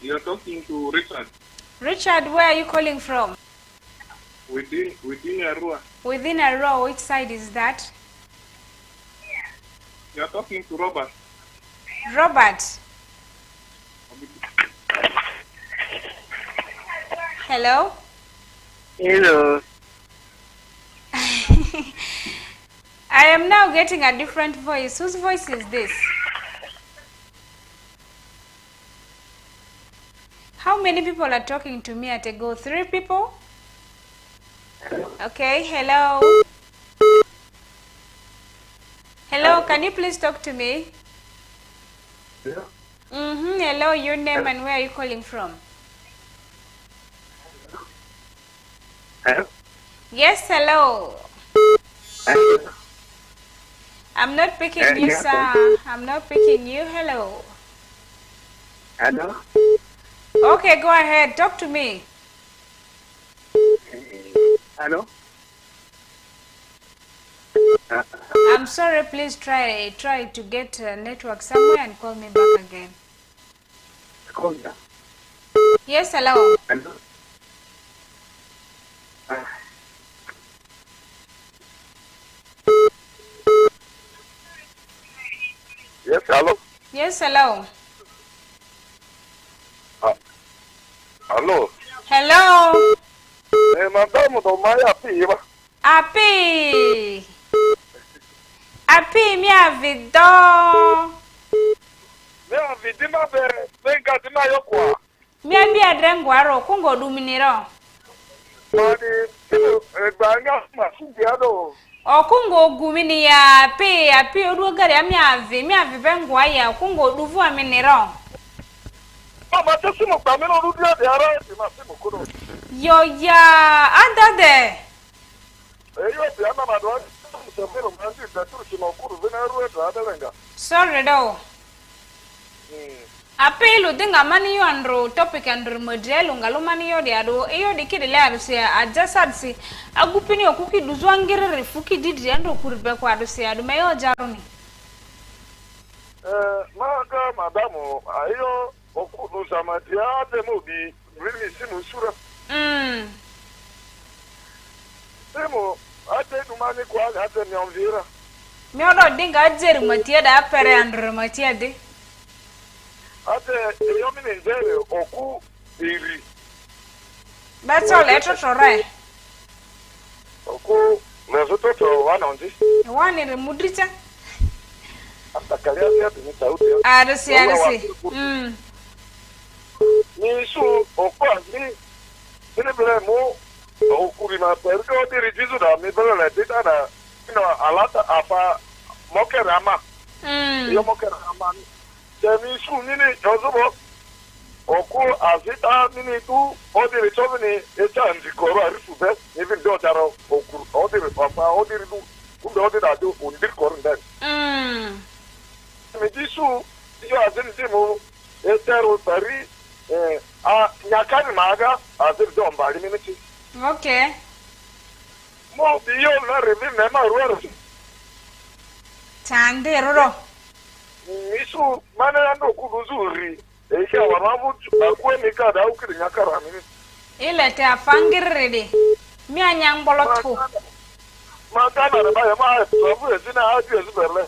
You're talking to Richard. Richard, where are you calling from? Within Arua. Within Arua, which side is that? You're talking to Robert. Robert. Hello? Hello. I am now getting a different voice. Whose voice is this? How many people are talking to me at a go? 3 people? Okay, hello. Hello, can you please talk to me? Yeah. Hello, your name and where are you calling from? Hello? Yes, hello. Hello? I'm not picking you, sir. I'm not picking you. Hello. Hello? Okay, go ahead. Talk to me. Hello? I'm sorry, please try to get network somewhere and call me back again. Yes, hello. Hello? Yes, hello? Yes, hello. Hello? Hello. Madam, do my happy? Happy. Happy, mi avido. Me avidima venga dina yokwa. Mi abi adrengwaro kungo duminiro. Mani, egbanya masidiado. Okungo gumini ya api oduogare mi avi bengwa ya kungo duvu aminiro. Mama, just mo kamino rudia de ara ti masimu kuno. Yo ya andade. Eyo ti ana madwa msafiri mwanzi taturu chinokuru vina rueto adalenga. Sorry do. Apelu dinga mani yo andro topic andro model ngalo mani yo diado iyo dikidele adusi adjasadsi agupini okuki duzwangire refuki didi andro kurbe kwa adusi adu meyo jaroni. Maga madamu ayo kudu samati ate mubi rimi simu sura. Simu ate dumani kwa ate nyamvira. Miono dinga ajeri matia da apere andro matia de. Ate yomini njere oku iri. Beto leto tore. Oku leto to wana onji. Wani re mudricha. Atakalia siya ni sauti. Arasi. Ni su oku azmi. Sini bile mo okuri na perdo diri jizu da mi bele le dita da alata afa mokerama. Yo mokerama. Semi su nini jozubo. Oku azita nini tu odiri chobini echa ndikoro arifube. Even do jaro oku odiri papa odiri du kumbe odiri adu undir koro ndani. Mijisu yo azini simu etero tari nyakani maga aziri do mbali miniti. Okay. Mo biyo na revi nema ruero. Tande roro. Misu mana ando kuduzuri. Eisha wamamu akwe mikada au kiri nyakara mini. Ile te afangirede. Mi anyambolotu. Magana na baya maa travu ezina hadi ezuberle.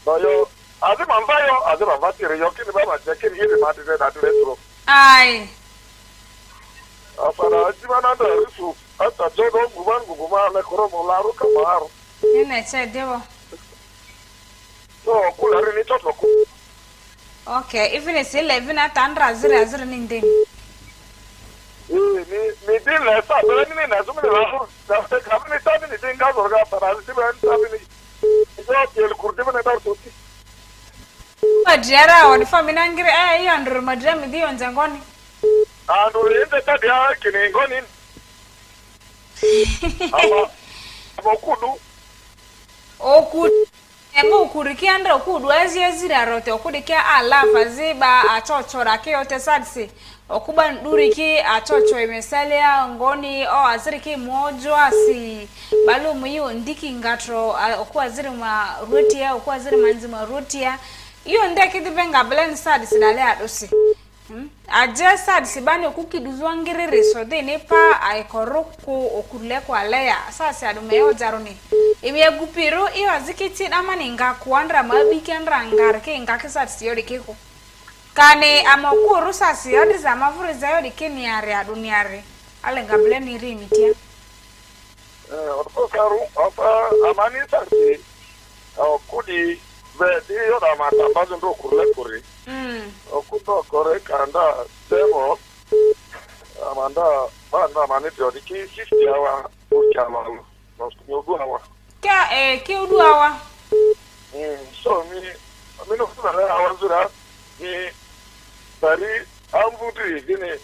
Yo azima mbayo azima mbatire yo kini baba chekini hili matire na tuletro. Ai. Afara azima na ndo risu ata jodo guma le koromo laru kamaru. Ine dewo. So kula rini toto ku. Okay, even it's 11 at Andra Ninde. Me did less up, but I mean, as many hours, after coming to tell me the thing or got but I was even could even about to see. But Jera or the family angry, I under Madame with you on Zangoni. And we ended that they are going in. Oh, good. Ego kurikianda okudu azira rote okudikia alafa ziba achochora ke otesadsi okuba nduriki achocho imesalia ngoni o aziriki mojo asi balu muyo ndiki ngatro okuwa aziri ma rotia okuwa aziri manzima rotia iyo ndeki dibenga blend sadsi dale adosi aje sadsi bani okukiduzwa ngirire so de nepa aikoroko okurle kwa leya sasa adumeyo jaroni Imi gupiro iyo azikiti amani nga kuandra mabikendra ngarke ngakisatsi yodi kiko kane amakuru sasi yodi zamavuri za yodi kiniare aduniare ale ngable ni rimitia Otokaru afa amani sasi okudi be yoda mata bazo ndo kurle kuri okudo kore kanda semo amanda banda mani yodi ki 50 awa ukama no awa ke uduawa so mi no funa awazura ni bari ambuti gine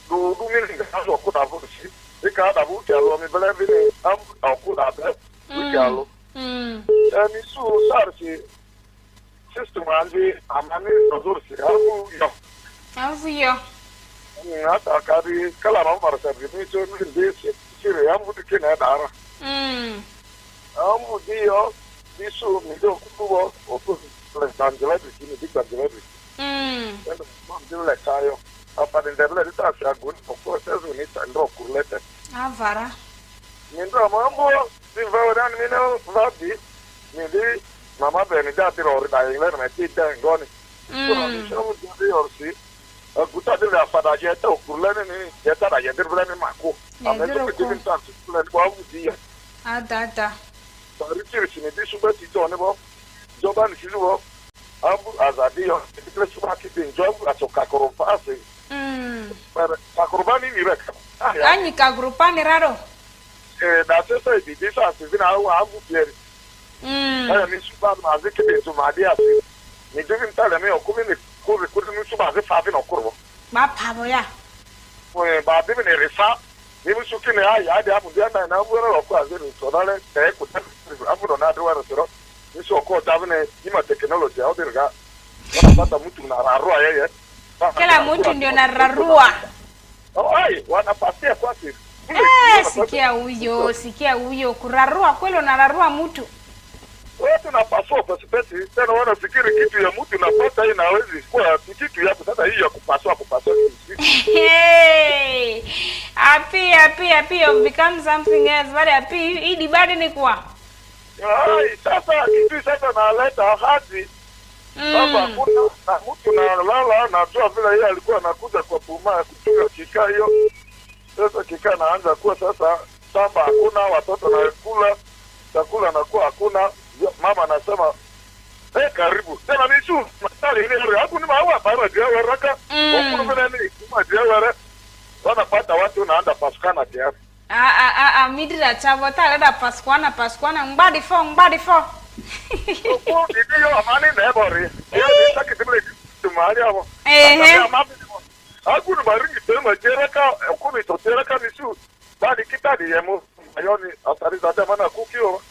do mi nga so ko da busi e ka da bu kalo mi bele bi ni am ko da be bu kalo mi su sarsi system anje amani dozursi avu yo ata kari kala ma marsa bi mi so mi de sire ambuti kina dara Dio, Bisu, Mido, Kubo, or Angela, big Angela. And the Tayo, after the letters are good, of course, as we need to draw letter. Avara. Mindra Mambo, the Varan Mino, Vati, Midi, Mamma Benedati or Diana, my teacher and gone. Or see, a good idea for the jet of Kulen, Jetta, I had never Mako. I'm never giving time to let go with you. Adada. Richard in this super Titonebo, Joban Siluo, Abu Azadio, the place to keep job at Kakoro Passing. But Kakorobani, Anika Grupani Rado. That's a this has been our Abu Pierre. I mean, Super Mazik to my dear. You didn't tell me or couldn't Super Fafin or Kurbo. My Pavoya. But even a refa. Even so, can I have the now we're of course in Sonale, Abu Nadu, this so called Davine, Ima technology out there. But Mutuna Roya, Kela Mutundo Narua. Oh, I want a party of what is. Sikia uyo, kurarua kwelo nararua mutu. wewe tunapasua pasipoti tena wanafikiri kitu ya mtu unapata hii na hawezi kuwa kitu yako sasa hii ya kupasua Hey, happy you've become something else. But happy hii dibadi ni kwa. Ai, sasa kitu sasa naleta hadi sasa kuna na mtu nalala najua vile yeye alikuwa anakuja kwa puma kupiga kika hiyo. Sasa kika naanza kuwa sasa samba hakuna watoto na kula chakula na kuwa hakuna mama anasema karibu tena ni shu matali ile hapo ni maua para dia waraka huko vile ni kuma dia wara wanapata watu naanda paskana kiasi midira chavo talada paskwana ngbadi fo huko ndio amani na bori hiyo ni sakitile tumari hapo hakuna maringi tena jereka huko totereka ni shu bali kitadi yemo ayoni asari za maana kukio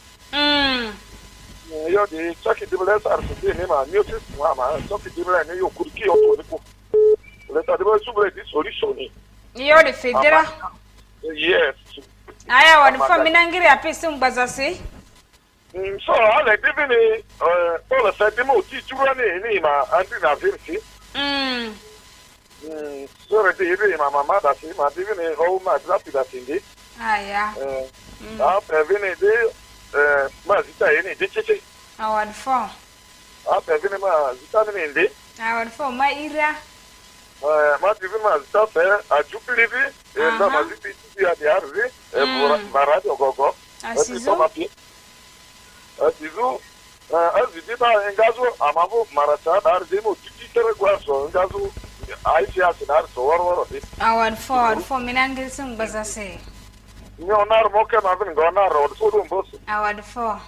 yo di chaki dibule sarfuti ni ma nyotis mama chaki dibule ni yo kuriki yo to niku le ta dibule subule di solution ni yo de federa yes aya wani famina ngiri apisi mbazasi so ale divini tola sedimo ti jura ni ma anti na virsi so re di mama da si ma divini ho ma rapida sindi aya vini di ma zita yini di chichi award 4 vini ma zita ni ndi award 4 ma ira ma divini ma zita fe a jubilivi na ma zita ya di arzi baradi ogogo asizo azidita engazo amavu maracha arzi mo titi tere kwaso engazo aisha sinar so waro award 4 minangil sung bazase Nyonar moke na vini gonar od sodum boss award 4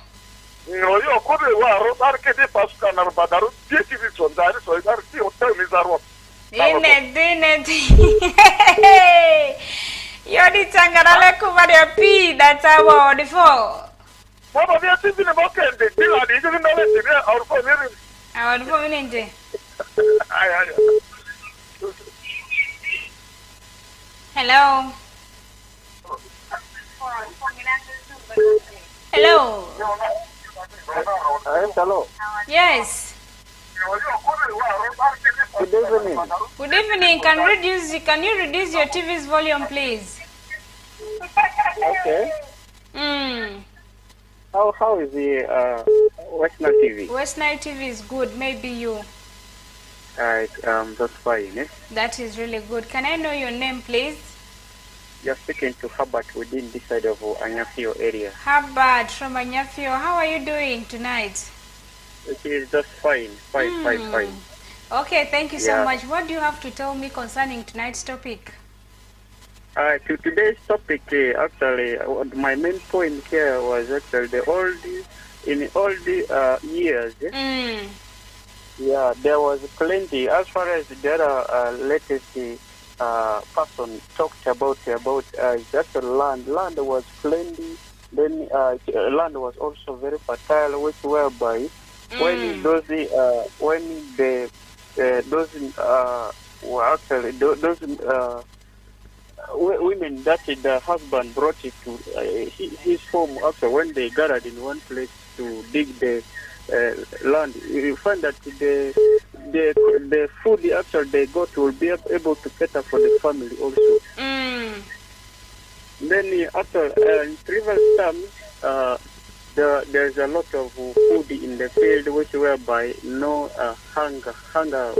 yo kode waro tarke de pasuka na badaru tiki vi sondari so idar ti hotel ni zarwa Dine Yodi tangarale kubari api datawa award 4 Baba vya tivi ni moke ndi tila di juri ndale tivi award 4 niri award 4 mininte ay hello hello hello yes good evening can you reduce your TV's volume please okay how is the West Nile TV? West Nile TV is good, maybe you. Alright, that's fine, eh? That is really good. Can I know your name, please? You're speaking to Herbert within this side of Anyafio area. Herbert from Anyafio, how are you doing tonight? It is just fine. Okay, thank you so much. What do you have to tell me concerning tonight's topic? To today's topic, actually, my main point here was actually in all the years. Yeah, there was plenty. As far as the other latest person talked about just the land was plenty. Then land was also very fertile, which whereby when those women that the husband brought it to his home after when they gathered in one place to dig the land, you find that the food after they got will be able to cater for the family also. Then after in previous times, there's a lot of food in the field, which whereby no hunger cannot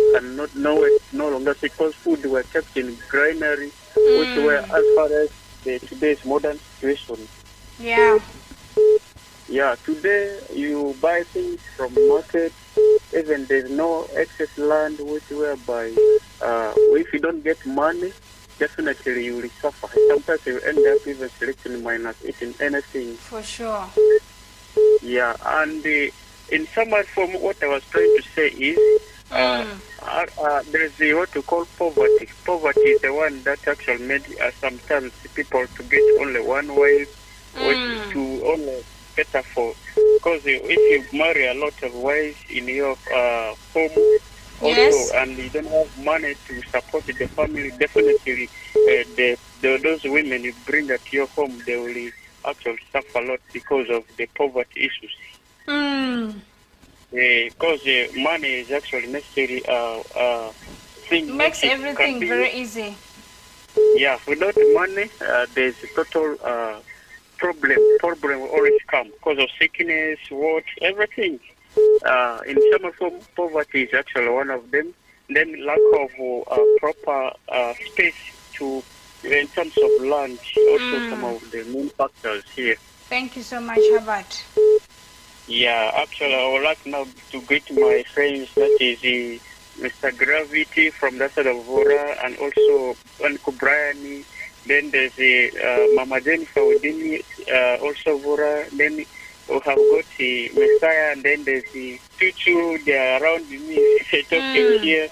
no longer, because food were kept in granary, which were as far as today's modern situation. Yeah, today you buy things from market, even there's no excess land, which whereby if you don't get money, definitely you will suffer. Sometimes you end up even sleeping minus eating anything. For sure. Yeah, and in summary from what I was trying to say is, there's what you call poverty. Poverty is the one that actually made sometimes people to get only one wife, which to only better for, because if you marry a lot of wives in your home also, and you don't have money to support the family, definitely those women you bring at your home, they will actually suffer a lot because of the poverty issues. Because money is actually necessary. Thing makes everything very easy. Yeah, without money, there's a total problem. Problem will always come because of sickness, what, everything. In some form, poverty is actually one of them. Then lack of proper space to, in terms of land, also some of the main factors here. Thank you so much, Herbert. Yeah, actually, I would like now to greet my friends, that is Mr. Gravity from that side of Vora, and also Uncle Brian. Then there's Mama Jennifer Udini, also Vora. Then we have got the Messiah, and then there's the Tuchu, they are around me, talking here.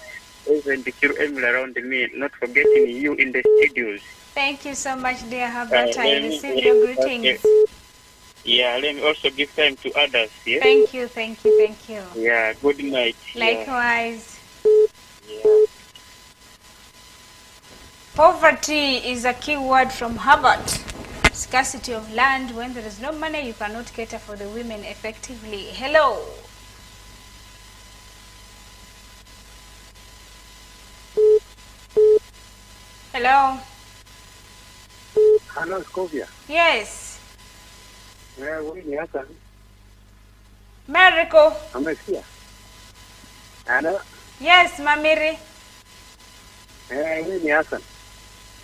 Even the Emily around me, not forgetting you in the studios. Thank you so much, dear Herbert. I receive your greetings. Yeah, let me also give time to others. Yeah? Thank you, thank you, thank you. Yeah, good night. Likewise. Yeah. Poverty is a key word from Herbert. Scarcity of land. When there is no money, you cannot cater for the women effectively. Hello. Hello. Hello, Scovia. Yes. Huyu ni Hassan. Mariko. Amesikia? Hello. Yes, Mamiri. Huyu ni Hassan.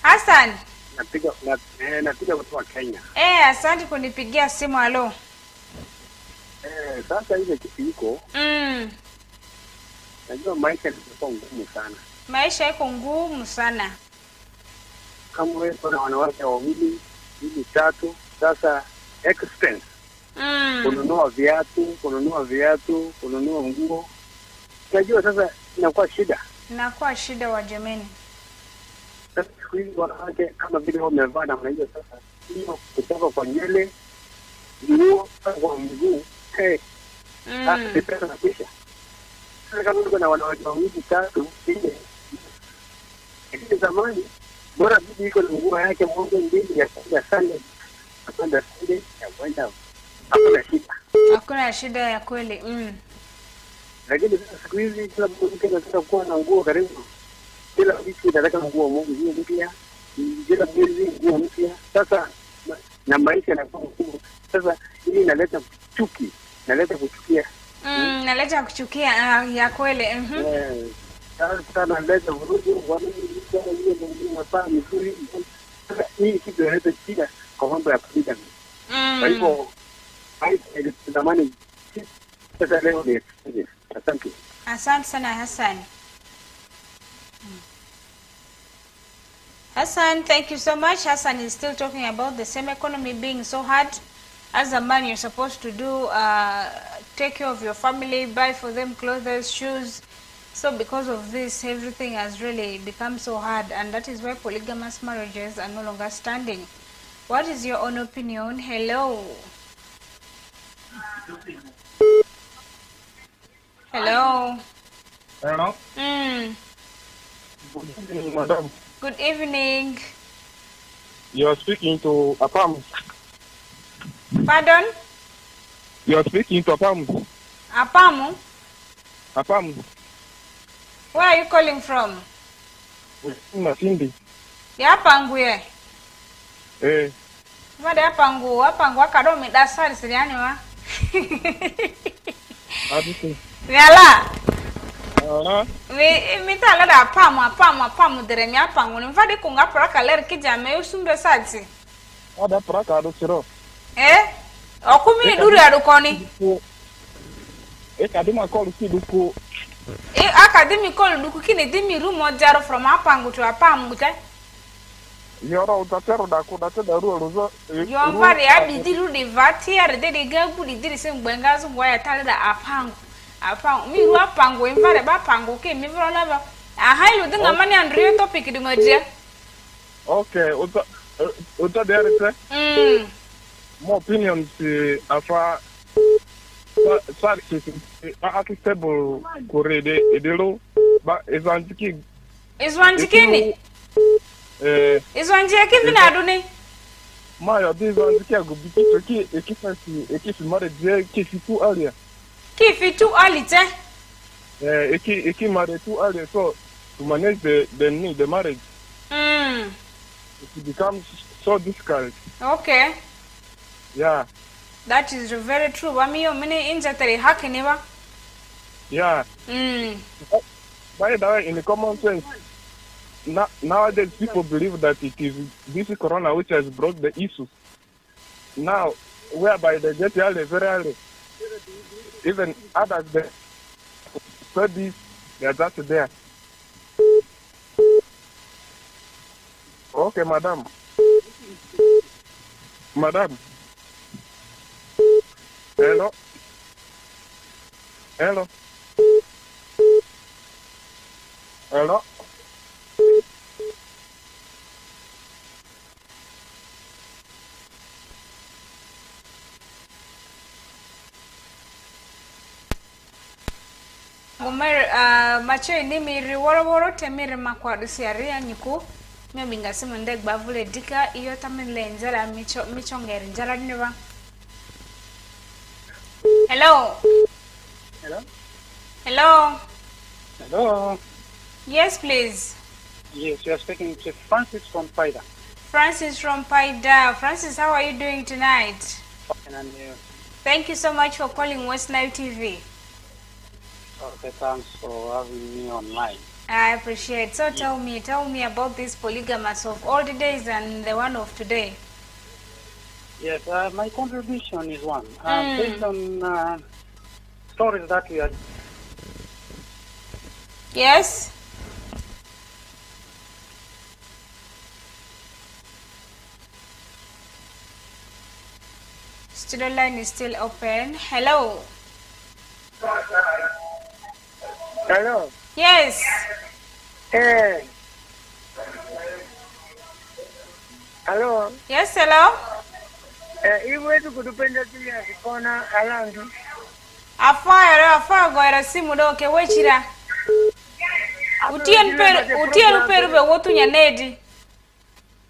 Hassan. Napiga kutoka Kenya. Asante kunipigia simu. Halo. Sasa ile kitu iko. Najua maisha ni ngumu sana. Maisha iko ngumu sana. Kama wewe kuna wanawake wawili, tatu, sasa expense. Kununua viatu, kununua nguo. Unajua sasa inakuwa shida. Inakuwa shida wa jameni. Sasa siku hizi wanawake kama vile wamevaa na mnaija sasa. Hiyo kutoka kwa nywele, nguo, kwa miguu. Sasa pesa na kisha. Sasa kama kuna wanawake wawili, tatu, nne. Lakini zamani bora bibi iko na nguo yake moja mbili ya Sunday. Apanda Sunday ya kwenda. Hakuna shida ya kweli. Lakini siku hizi kila mtu anataka kuwa na nguo karibu. Kila wiki anataka nguo moja mpya. Kila mwezi nguo mpya. Sasa na maisha yanakuwa ngumu. Sasa hii inaleta chuki, kuchukia. Naleta kuchukia ya kweli. Sasa naleta vurugu, wanafanya mzuri. Sasa hii kitu inaleta shida kwa mambo ya polygamy. Kwa hivyo zamani sasa leo ni asante. Asante sana Hassan. Hassan, thank you so much. Hassan is still talking about the same economy being so hard. As a man, you're supposed to do take care of your family, buy for them clothes, shoes. So because of this, everything has really become so hard, and that is why polygamous marriages are no longer standing. What is your own opinion? Hello. Hello. Hello. Good evening, madam. Good evening. You are speaking to Apam. Pardon? You are speaking to Apam. Apamu? Apam. Where are you calling from? Masindi. Ya Panguye. Vada ya Pangu akadomi dasari siriani wa. Abisi. Yala. Mitala da apamu deremi apangu. Mfadi kunga praka ler kijame usumbe sati. Ada praka ado siro. Okumi duri adukoni. Kadima call si duku. Academic call duku kini dimi rumo jaro from apangu to apamu te. Yoro utatero da ku da teda ruo. Yo mvari abidiru de vatiere de gabu di diri sem gbengazu boya tale da apangu. Apangu mi ru apangu mvari ba pangu ke mi vro lava. Ahailu dinga mani andrio topic di ngoje. Okay, uta derete. More opinions afa acceptable korede edelo ba ezantiki. Ezwantikini? Ezwanjia kivina aduni? Mario, this one can go be if married if too earlier. If too early, If married too early, so to manage the marriage. It becomes so difficult. Okay. Yeah. That is very true. Wamiyo mini injatari haki niwa. Yeah. By the way, in the common sense, nowadays people believe that it is this corona which has brought the issues. Now, whereby they get early, very early. Even others, they studies, they are just there. Okay, madam. Madam. Hello. Hello. Hello. Macho ni miri woro temiri makwadusi aria niku mebinga simu ndeg bavule dika iyo tamile njala micho ngeri njala niwa. Hello. Hello. Hello. Hello. Yes, please. Yes, you are speaking to Francis from Paida. Francis from Paida. Francis, how are you doing tonight? Fine, and you? Thank you so much for calling West Live TV. Okay, thanks for having me online. I appreciate. So tell me about this polygamous of all the days and the one of today. Yes, my contribution is one. Based on stories that we are... Yes? Studio line is still open. Hello? Hello? Yes. Hey. Hello? Yes, hello? Iwe tukudupenda tuya kona alandu. Afaya goera simu doke wechira. Utien peru be wotu nyanedi.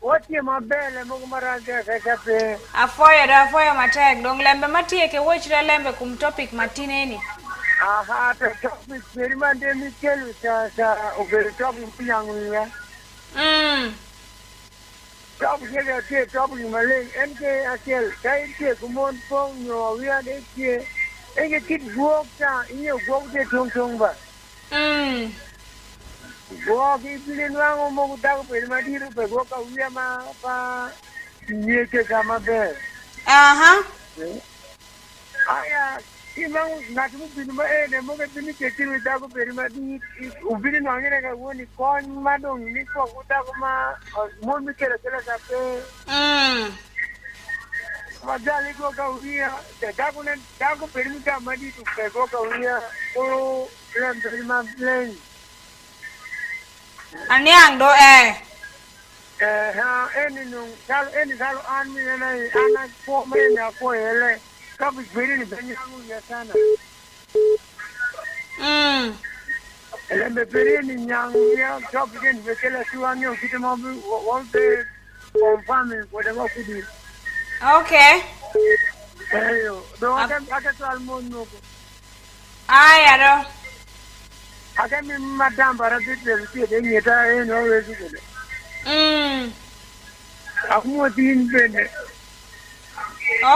Wotie mabele mungu marage kakape. Afaya matag dong lembe matie ke wechira lembe kum topic matineni. Aha, the topic very much Michael sa over topic yang ya. Topic ke topic malay NK akel kai ke kumon pong no wia de ke enge kit buok ta inyo buok de tong ba. Buok ibilin wango mo ta ko ma diru pe buok ka wia ma pa nye ke kama be. Aha. Aya imang ngatu binuma ne mo ke bini ke tiru ta ko perima di ubini no ngere ka woni kon madong ni ko uta ko ma mo mi kera kera ka pe majali ko ka uria ta ko perima ka madi tu pe ko ka uria ko len perima len Anyang do ha eni salo an mi na ana ko me na ko ele kabu gbere ni benyangu ya sana. Elembe pere ni nyangu ya kabu gen bekela suwanyo kitemo wonte confirm ko de ngokudi. Okay. Ayo, do aka to almono ko. Aya do. Aka mi madam bara bitel ti de nyeta eno wezu ko. Akmo tin bene.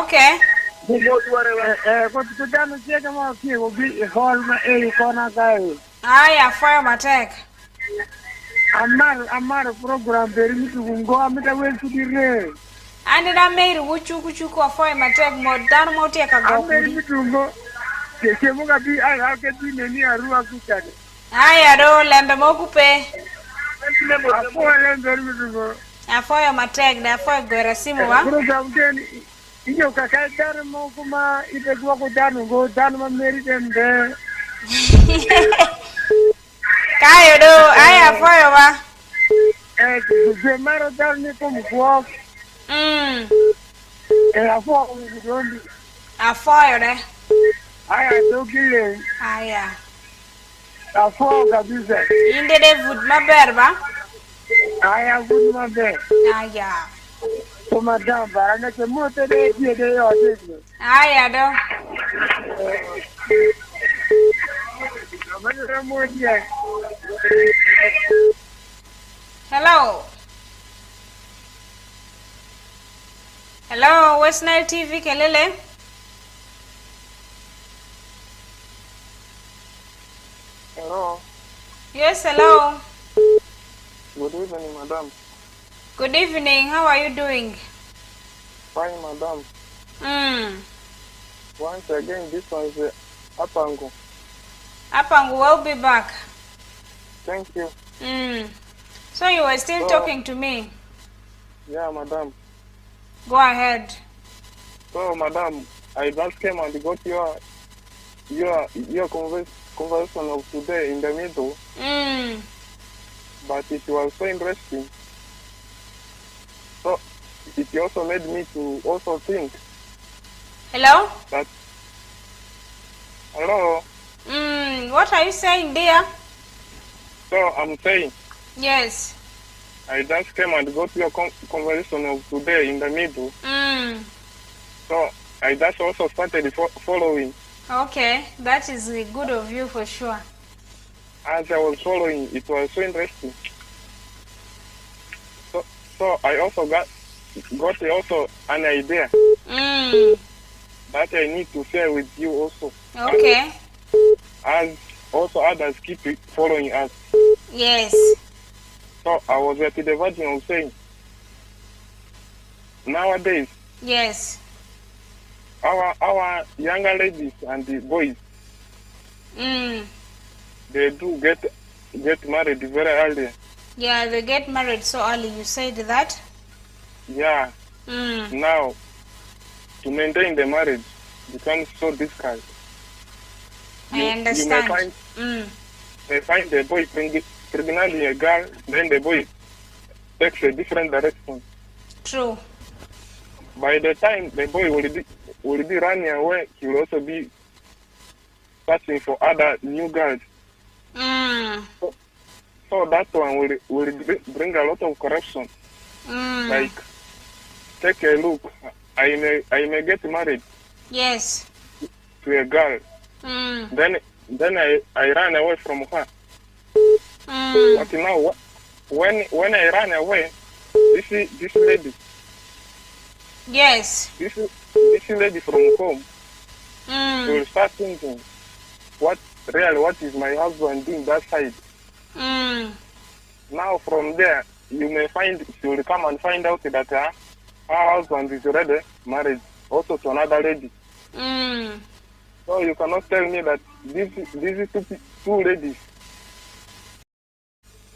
Okay. Kutano cheka mo ki obi hall ma kona kai. Aya fire matek. Amar program beri tu ngo amita we tudire. Ande da mail wuchu ko fire matek mo dan mo te ka go. Beri tu ngo. Ke mo ga bi ala ke ti ne ni arua kutane. Aya do lembe mo kupe. Apo lembe tu ngo. Fire matek da fire gora simu wa. Program den iyo kakadar mo kuma ite gwa ko danu ma meri dembe. Kayo do aya foyo ba. Je maro dar ni ko mo. Afo ko ndondi. Afoyo de. Aya do kile. Aya. Afo kabisa. Inde de food maber ba. Aya food maber. Aya. madam, barana ke moto de die de yo de. Aya do. Hello. Hello, West Nile TV, Kelele. Hello. Yes, hello. Good evening, madam. Good evening. How are you doing? Fine, madam. Once again, this one is Apangu. Apangu will be back. Thank you. So you were still talking to me? Yeah, madam. Go ahead. So, madam, I just came and got your conversation of today in the middle. But it was so interesting. So it also made me to also think. Hello? That hello? What are you saying, dear? So I'm saying. Yes. I just came and got your conversation of today in the middle. So I just also started following. Okay, that is good of you for sure. As I was following, it was so interesting. So I also got also an idea that I need to share with you also. Okay. As also others keep following us. Yes. So I was at the version of saying, nowadays, yes, our younger ladies and the boys, they do get married very early. Yeah, they get married so early. You said that? Yeah. Now, to maintain the marriage becomes so difficult. I understand. You may find the boy pregnantly a girl, then the boy takes a different direction. True. By the time the boy will be running away, he will also be searching for other new girls. So that one will bring a lot of corruption. Like, take a look. I may get married. Yes. To a girl. Then I ran away from her. But now, when I ran away, this lady. Yes. This lady from home. She will start thinking, what is my husband doing that side? Now from there, you may find, she will come and find out that her husband is already married also to another lady. So you cannot tell me that these two ladies,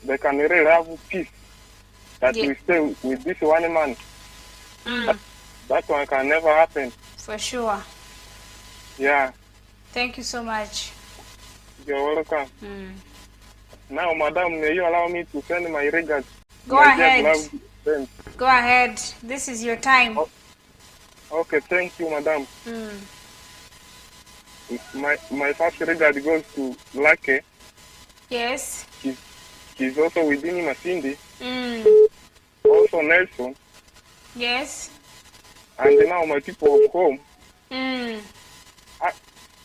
they can really have peace, that we stay with this one man. That one can never happen. For sure. Yeah. Thank you so much. You're welcome. Now, madam, may you allow me to send my regards? Go ahead. Go ahead. This is your time. Okay, thank you, madam. My first regard goes to Lucky. Yes. He's also within Masindi. Also Nelson. Yes. And now my people of home.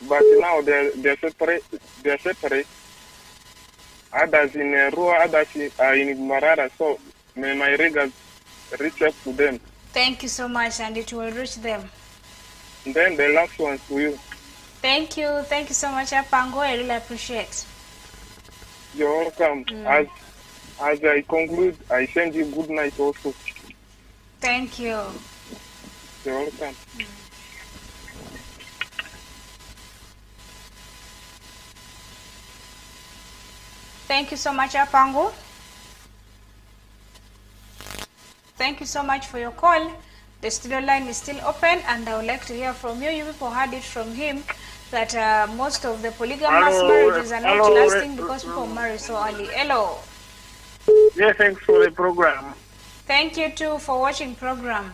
But now they're separate. They're separate. Others in Rua, others are in Marara. So may my regards reach up to them. Thank you so much, and it will reach them. And then the last one to you. Thank you. Thank you so much, Apango. I really appreciate. You're welcome. As I conclude, I send you good night also. Thank you. You're welcome. Thank you so much, Apango. Thank you so much for your call. The studio line is still open, and I would like to hear from you. You people heard it from him that most of the polygamous marriages are not lasting because people marry so early. Hello. Yeah, thanks for the program. Thank you too for watching program.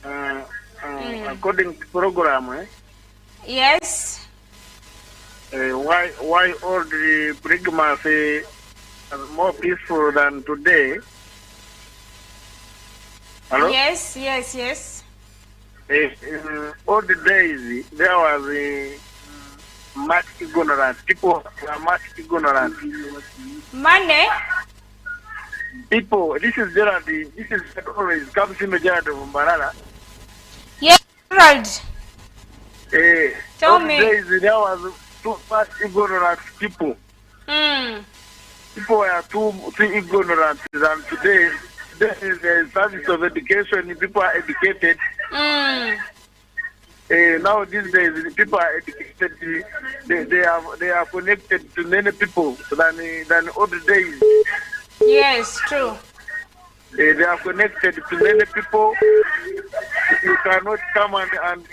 According to program, Yes. Why all the polygamous are more peaceful than today? Hello? Yes. In all the days, there was much ignorance. People were much ignorant. Money? People, this is Gerald. This is always comes in the Gerald of Mbarara. Yes, Gerald. Tell all me. The days, there was too much ignorant people. People were too ignorant, and today there is a service of education. People are educated. Now these days, people are educated. They are connected to many people than other days. Yes, true. They are connected to many people. You cannot come and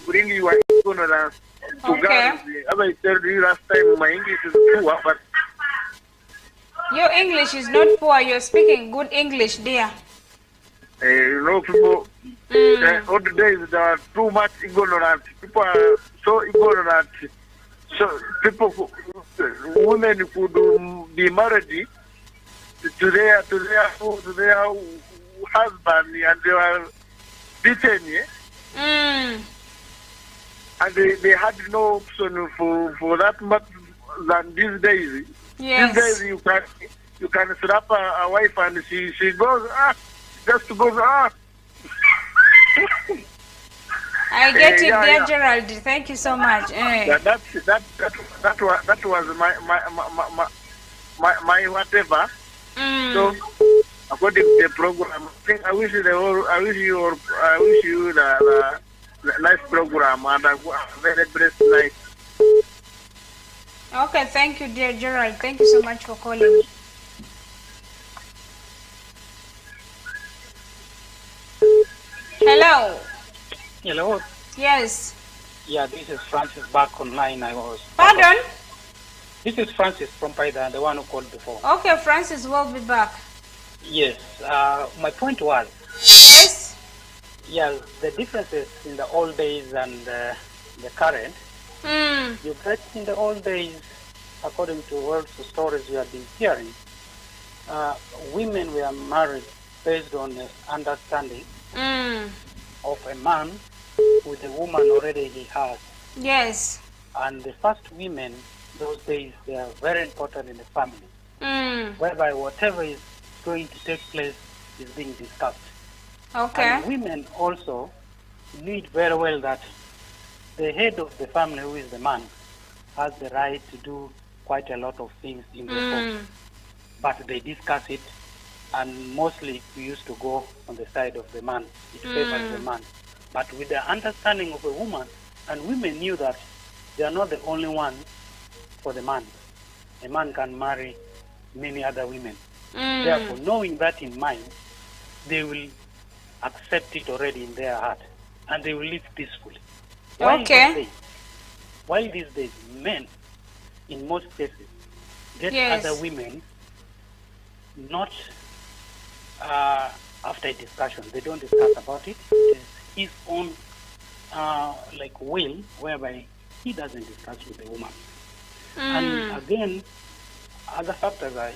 bring your ignorance to God. As I told you last time, my English is poor, but your English is not poor. You're speaking good English, dear. People, all the days there are too much ignorant. People are so ignorant. So people, women could be married to their husband, and they were beaten. And they had no option for that much than these days. Yes. These days you can slap a wife and she goes just goes I get it, dear Gerald. Thank you so much. That was my whatever. So according to the program, I wish you the nice program and a very blessed night. Okay, thank you, dear Gerald. Thank you so much for calling. Hello. Hello. Yes. Yeah, this is Francis back online. Pardon? This is Francis from Paida, the one who called before. Okay, Francis, we'll be back. Yes. My point was. Yes. Yeah, the differences in the old days and the current. You get in the old days, according to all the stories we have been hearing, women were married based on the understanding of a man with a woman already he has. Yes. And the first women, those days, they are very important in the family, whereby whatever is going to take place is being discussed. Okay. And women also need very well that the head of the family, who is the man, has the right to do quite a lot of things in the home. But they discuss it, and mostly we used to go on the side of the man. It favors the man. But with the understanding of a woman, and women knew that they are not the only one for the man. A man can marry many other women. Therefore, knowing that in mind, they will accept it already in their heart, and they will live peacefully. While these days, men, in most cases, get other women not after a discussion. They don't discuss about it. It is his own will, whereby he doesn't discuss with the woman. And again, other factors are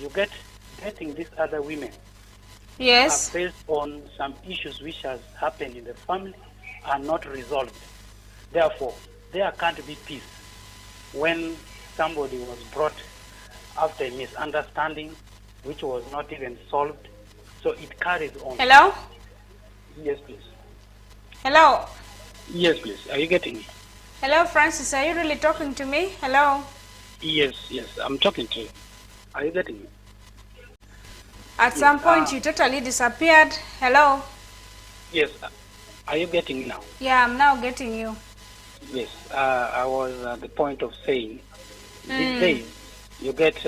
getting these other women Yes. are based on some issues which has happened in the family are not resolved. Therefore, there can't be peace when somebody was brought after a misunderstanding which was not even solved. So it carries on. Hello? Yes, please. Hello? Yes, please. Are you getting me? Hello, Francis. Are you really talking to me? Hello? Yes, I'm talking to you. Are you getting me? At some point, you totally disappeared. Hello? Yes. Are you getting me now? Yeah, I'm now getting you. Yes. I was at the point of saying, these days, you get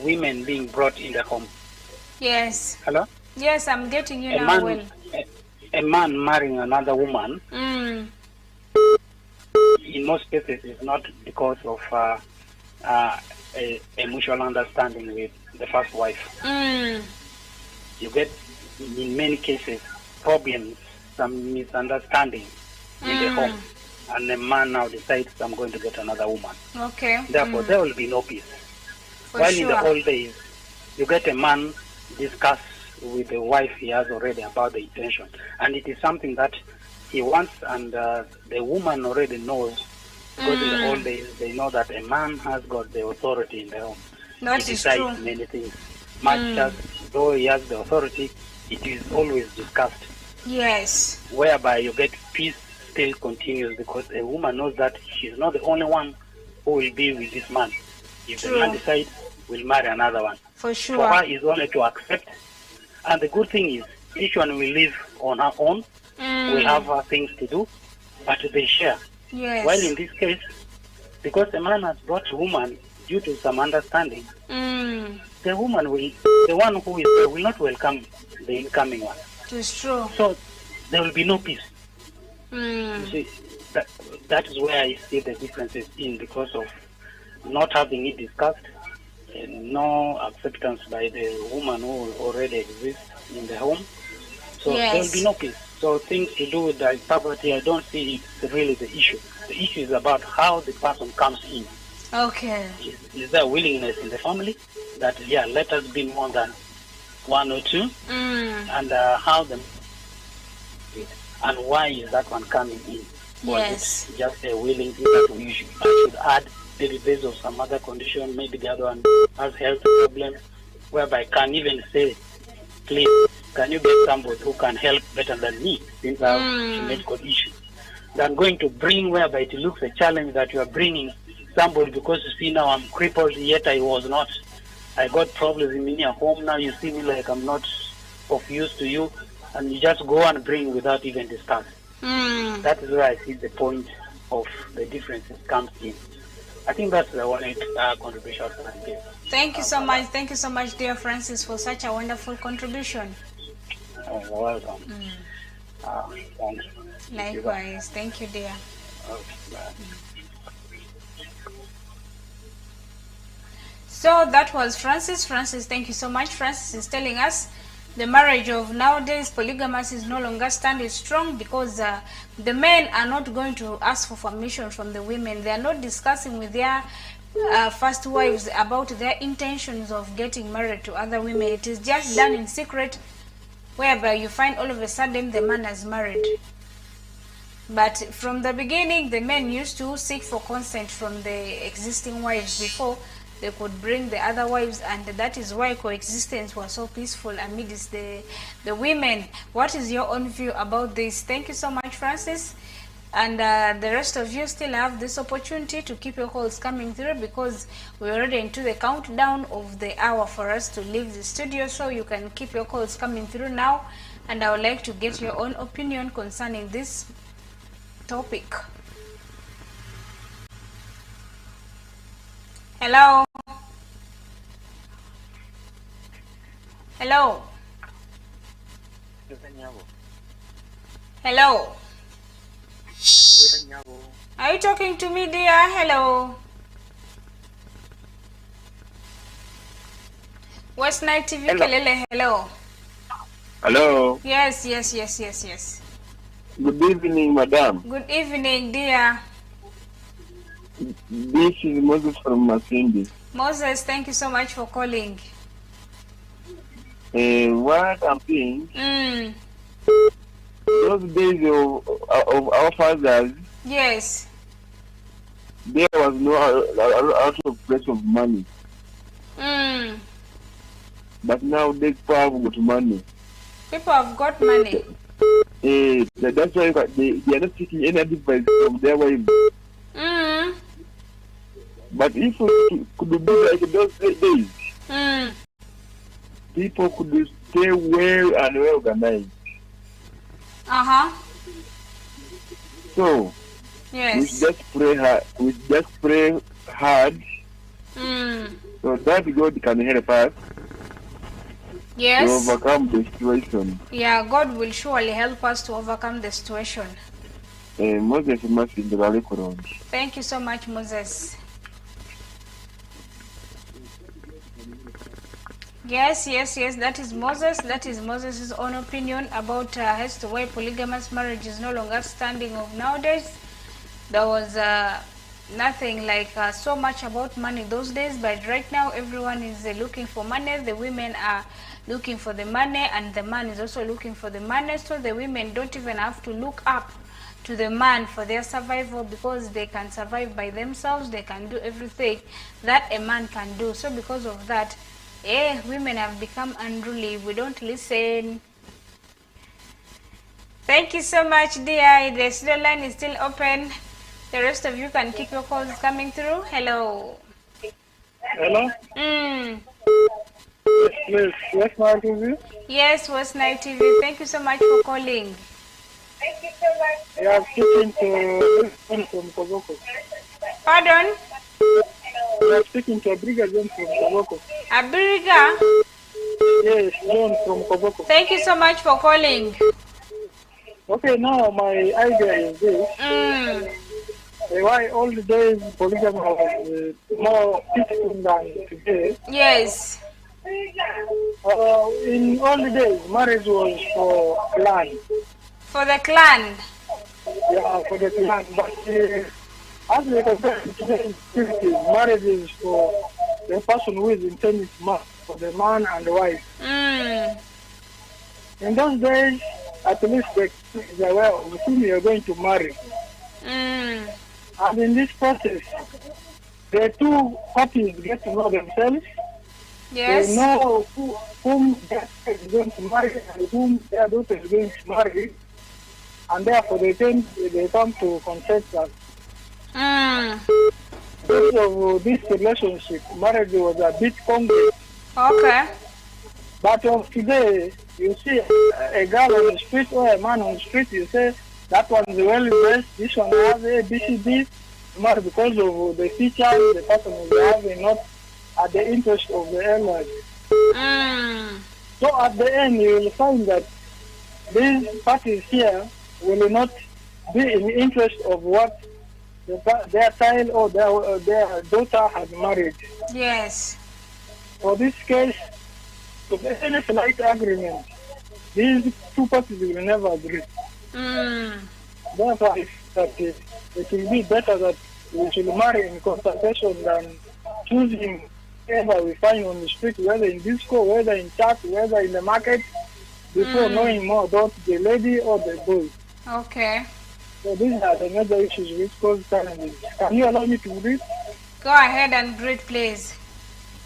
women being brought in the home. Yes. Hello? Yes, I'm getting you now. Well. A man marrying another woman, in most cases, is not because of a mutual understanding with the first wife. You get, in many cases, problems, some misunderstanding in the home. And the man now decides, I'm going to get another woman. Okay. Therefore, there will be no peace. For While sure. in the old days, you get a man discuss with the wife he has already about the intention. And it is something that he wants, and the woman already knows, because in the old days they know that a man has got the authority in the home. That he is decides true. many things. Much as though he has the authority, it is always discussed. Yes. Whereby you get peace still continues, because a woman knows that she's not the only one who will be with this man. If True. the man decides, we'll marry another one. For sure. For her, is only to accept. And the good thing is, each one will live on her own, will have her things to do, but they share. Yes. While in this case, because the man has brought a woman due to some understanding, the woman will, the one who is there will not welcome the incoming one. It is true. So there will be no peace. You see, that is where I see the differences in, because of not having it discussed, and no acceptance by the woman who already exists in the home. So there will be no peace. So things to do with the poverty, I don't see it's really the issue. The issue is about how the person comes in. Okay. Is there willingness in the family that, yeah, let us be more than one or two, and how them, and why is that one coming in? Yes. Or just a willing thing that I should add, maybe based on some other condition, maybe the other one has health problems, whereby I can even say, please, can you get somebody who can help better than me, since I have a medical issue? Than going to bring, whereby it looks a challenge that you are bringing somebody, because you see now I'm crippled, yet I was not. I got problems in your home, now you see me like I'm not of use to you, and you just go and bring without even discussing. That is where I see the point of the differences comes in. I think that's the one contribution I give. Thank you so much. Thank you so much, dear Francis, for such a wonderful contribution. You're welcome. Thanks. Likewise. Thank you, dear. Okay, bye. So that was Francis. Francis, thank you so much. Francis is telling us the marriage of nowadays, polygamous, is no longer standing strong, because the men are not going to ask for permission from the women. They are not discussing with their first wives about their intentions of getting married to other women. It is just done in secret, whereby you find all of a sudden the man has married. But from the beginning, the men used to seek for consent from the existing wives before they could bring the other wives, and that is why coexistence was so peaceful amidst the women. What is your own view about this? Thank you so much, Francis. And the rest of you still have this opportunity to keep your calls coming through, because we're already into the countdown of the hour for us to leave the studio. So you can keep your calls coming through now, and I would like to get your own opinion concerning this topic. Hello. Hello. Hello. Are you talking to me, dear? Hello. West Night TV, Hello. Kelele, hello. Hello. Yes. Good evening, madam. Good evening, dear. This is Moses from Masindi. Moses, thank you so much for calling. What I'm saying, those days of our fathers, yes, there was no out of place of money. But now they have got money. People have got money. That's why they are not taking any advice from their wives. But if we could be like those days, people could stay well and well organized. So yes, we just pray hard. So that God can help us yes, to overcome the situation. Yeah, God will surely help us to overcome the situation. Moses must in the Thank you so much, Moses. Yes, that is Moses. That is Moses' own opinion about as to why polygamous marriage is no longer standing of nowadays. There was nothing like so much about money those days, but right now everyone is looking for money. The women are looking for the money, and the man is also looking for the money, so the women don't even have to look up to the man for their survival, because they can survive by themselves. They can do everything that a man can do. So because of that, women have become unruly. We don't listen. Thank you so much, dear. The studio line is still open. The rest of you can keep your calls coming through. Hello. Hello? Yes, West Nile TV? Yes, West Nile TV. Thank you so much for calling. Thank you so much. Yeah, I'm speaking to from Koboko. Pardon? I'm speaking to Abriga John from Koboko. Abriga? Yes, John from Koboko. Thank you so much for calling. Okay, now my idea is this. Why all the days polygamy was more peaceful than today? Yes. In all the days, marriage was for clan. For the clan? Yeah, for the clan. But as we compare to today's marriage is for the person who is intended to marry, for the man and the wife. In those days, at least they are aware of whom you are going to marry. And in this process, the two parties get to know themselves. Yes. They know whom their child is going to marry and whom their daughter is going to marry. And therefore they come to consensus. Because of this relationship, marriage was a bit complex. Okay. But of today, you see a girl on the street or a man on the street, you say, that one is well dressed, this one has A, B, C, D. But because of the features the person is having, not at the interest of the elders. So at the end, you will find that these parties here will not be in the interest of what their child or their daughter has married. Yes. For this case, to any slight agreement, these two parties will never agree. Therefore, it will be better that we should marry in consultation than choosing whoever we find on the street, whether in disco, whether in church, whether in the market, before knowing more about the lady or the boy. Okay. So these are the major issues which cause challenges. Can you allow me to greet? Go ahead and greet, please.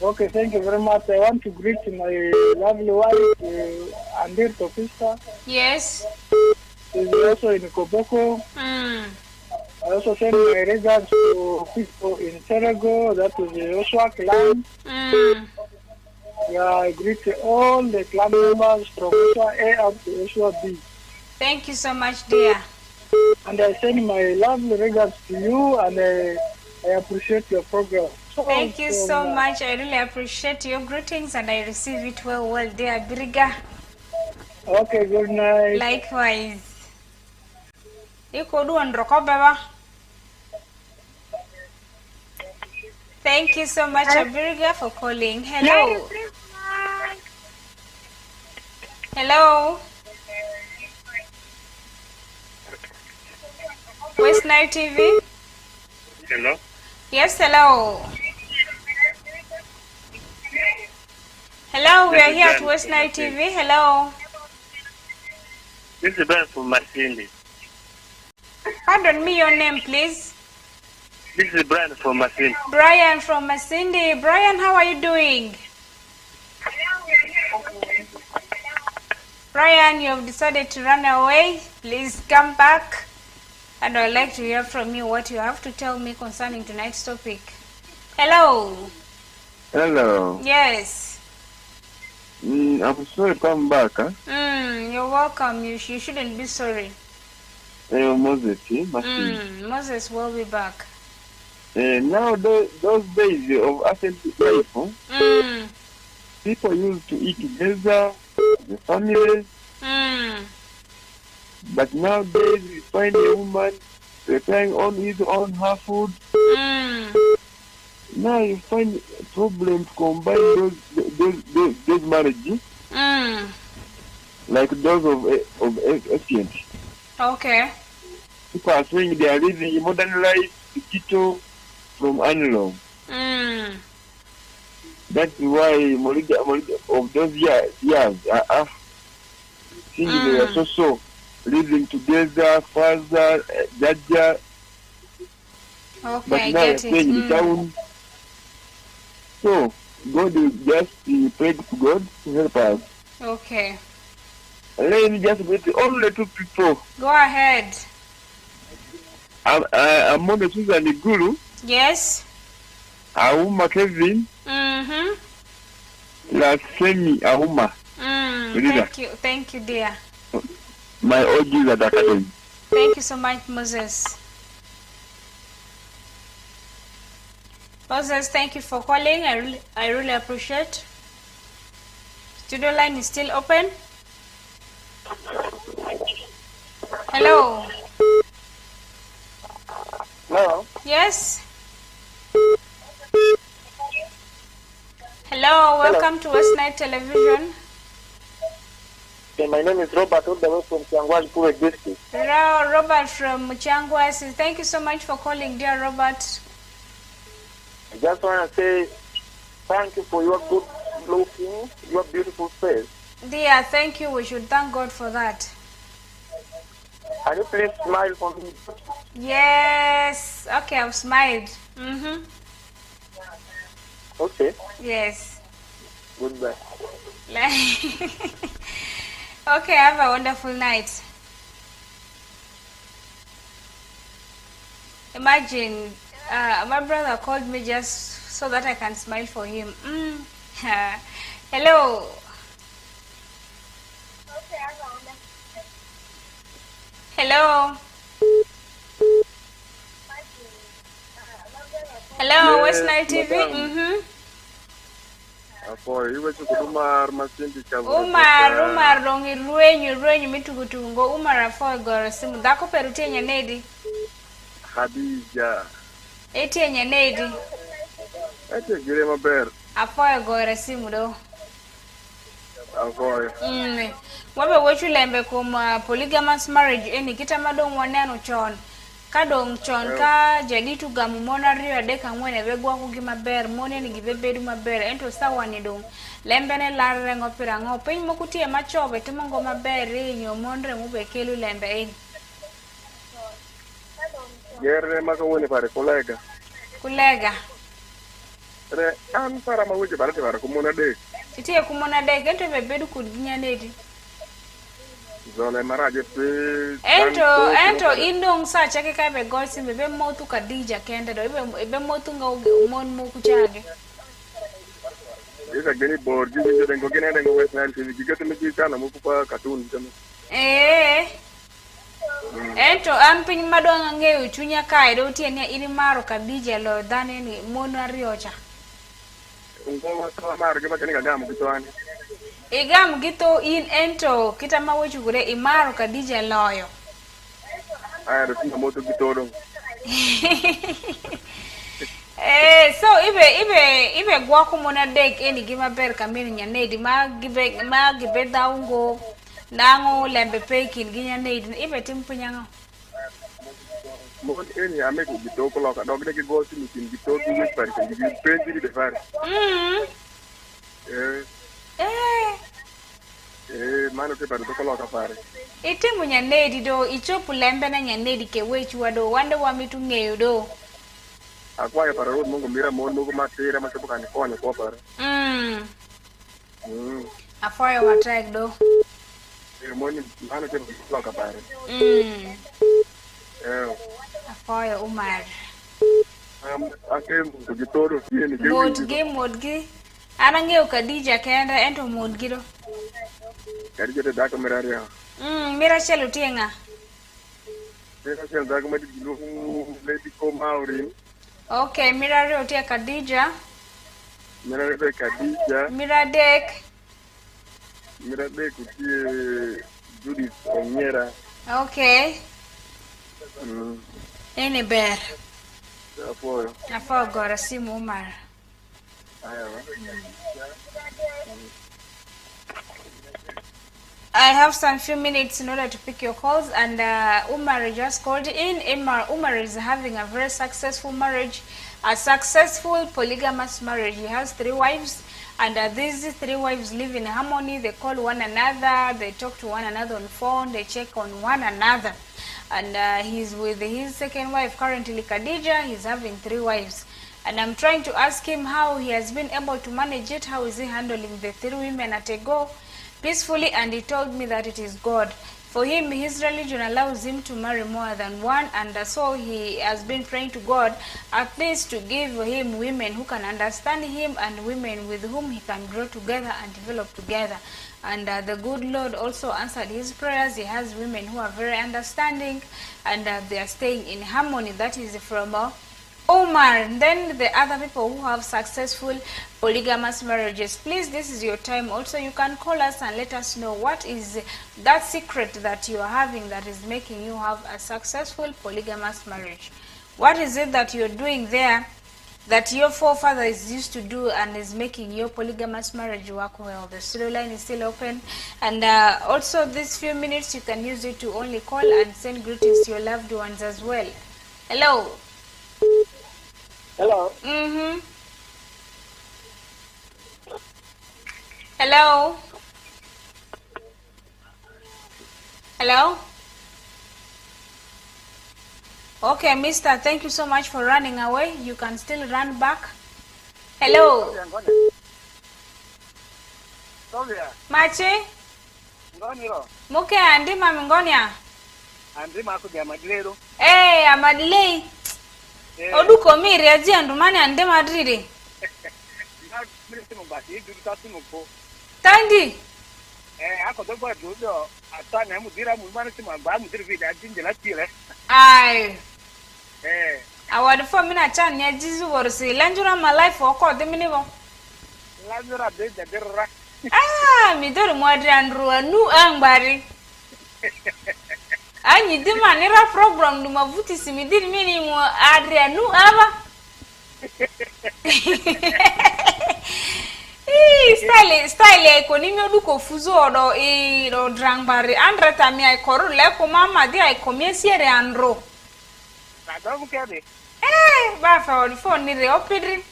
Okay, thank you very much. I want to greet my lovely wife, Andir Topista. Yes. She's also in Koboko. I also send my regards to people in Terego, that is the Joshua clan. Yeah, I greet all the clan members from Joshua A up to Joshua B. Thank you so much, dear. And I send my lovely regards to you, and I appreciate your program. Thank you so much. I really appreciate your greetings, and I receive it well, dear Briga. Okay, good night. Likewise. Baba. Thank you so much, Abiriga, for calling. Hello. Hello. West Nile TV. Hello. Yes, hello. Hello, we are here at West Nile TV. Hello. This is Brian from Masindi. Pardon me, your name, please. This is Brian from Masindi. Brian from Masindi. Brian, how are you doing? Brian, you have decided to run away. Please come back. And I'd like to hear from you what you have to tell me concerning tonight's topic. Hello. Hello. Yes. I'm sorry to come back. Huh? You're welcome. You shouldn't be sorry. Moses, Moses will be back. Now those days of ancient life, people used to eat together, the family. But nowadays we find a woman preparing her food. Now you find a problem to combine those marriages, like those of ancient. Okay. People are saying they are living a modern life, digital, from Anilong. Mm. That's why of those years, things they are so living together, father, Jaja. Okay, But I now get you're staying in it. town. So God will just pray to God to help us. Okay. Let me just greet all the two people. Go ahead. I'm on the Susan Guru. Yes. Auma Kevin. Mm-hmm. La Semi Auma. Thank you, dear. My OGs at the academy. Thank you so much, Moses. Moses, thank you for calling. I really appreciate. Studio line is still open. Hello. Hello. Yes. Hello. Welcome to West Night Television. Okay, my name is Robert, all the way from Kiangwali, Pure District. Robert from Changwasi. Thank you so much for calling, dear Robert. I just want to say thank you for your good looking, your beautiful face. Dear, thank you. We should thank God for that. Can you please smile for me? Yes. Okay, I've smiled. Mm-hmm. Okay. Yes. Goodbye. Okay, have a wonderful night. Imagine, my brother called me just so that I can smile for him. Hello. Hello. Hello, Yes, West Night TV. madam. Mm-hmm. Umar dongi ruenyu mitugutungo Umar afo goro simu dako perute nyanedi. Khadija. Eti nyanedi. Ete gire maber. Afo goro simu do. Afo. Wabe wechu lembe kuma polygamous marriage eni kita madong waneno chon. Kadong chon ka jaditu gamu mona rio adeka ngwene begwa kugi maber mone ni gibebedu maber ento sawa ni dong lembene larre ngopira ngo piny mokutie machobe timongo maber inyo monre mube kelu lembe eni Gerre maka woni pare kolega re an para ma weche barate bara kumona dek itie kumona dek ento bebedu kud ginyanedi zone maraje pe ento indong sa chake ka be golsi be motu Khadija kende do be motu mon mo kuchage isa geni borji winjo dengo gene dengo West Nile TV gigete mi chana mo kupa cartoon tama ento an piny madong ng'eyo chunya kae do tiene ini maro Khadija lo dane ni mon ariocha ngoma ka mar gima kani gam kitwani igam gito in ento kita mawechu gure imaro Khadija loyo aya do tinga moto gitoro so ibe gwa kumona dek eni gima ber kamini nyanedi ma gibe daungo nango lembe pekin ginya nedi ibe timpunyanga mo eni ame ko gitoko loka dog de gosi mitin gitoko ni pare ko gi penji di defare mano ke pare to loka pare itimu nyanedi do ichopu lembe na nyanedi ke wechu wado wande wamitu ng'eyo do akwayo para rod mongo mira mon mogo matira machopo kan konyo ko pare afoyo watrek do moni mano ke loka pare afoyo Umar ake ko gitoro tieni modgi ana ng'eyo Khadija kenda ento modgi do Khadija de dako miraria mira chelo tienga mira chelo dako madi gilu lady ko mauri okay mira rio tia Khadija mira dek utie Judith Onyera okay ene ber afoyo gora simu Umar I have some few minutes in order to pick your calls, and Umar just called in. Umar is having a very successful marriage. a successful polygamous marriage. He has 3 wives, and these 3 wives live in harmony. They call one another, they talk to one another on phone, they check on one another. And he's with his second wife currently, Khadija. He's having 3 wives. And I'm trying to ask him how he has been able to manage it. How is he handling the 3 women at a go peacefully? And he told me that it is God. For him, his religion allows him to marry more than one, and so he has been praying to God at least to give him women who can understand him and women with whom he can grow together and develop together. And the good Lord also answered his prayers. He has women who are very understanding, and they are staying in harmony. That is from Omar. And then the other people who have successful polygamous marriages, please, this is your time. Also, you can call us and let us know what is that secret that you are having that is making you have a successful polygamous marriage. What is it that you're doing there that your forefathers used to do and is making your polygamous marriage work well? The studio line is still open, and also these few minutes you can use it to only call and send greetings to your loved ones as well. Hello. Hello. Hello. Hello. Okay, mister, thank you so much for running away. You can still run back. Hello. Machi? Muke andi mamingonia. Andi makuja madilero. Eh, amadilei. Oduko miri aji andumani ande madridi. Tandi. Ako dogo dodo atana mudira mulmani sima ba mudira vida jinjela tire. Ai. Award for mina chan ya jizu worsi lanjura my life oko de minibo. Lanjura de derra. Mi dori mwadri andru anu angbari. Anyi dima nira program duma vuti simidiri mini mu Adrianu ava. Style economy oduko fuzo odo do drangbari andre tami ai koru le ko mama di ai komesiere andro. Adamu kede. Ba fa on phone ni re opidri.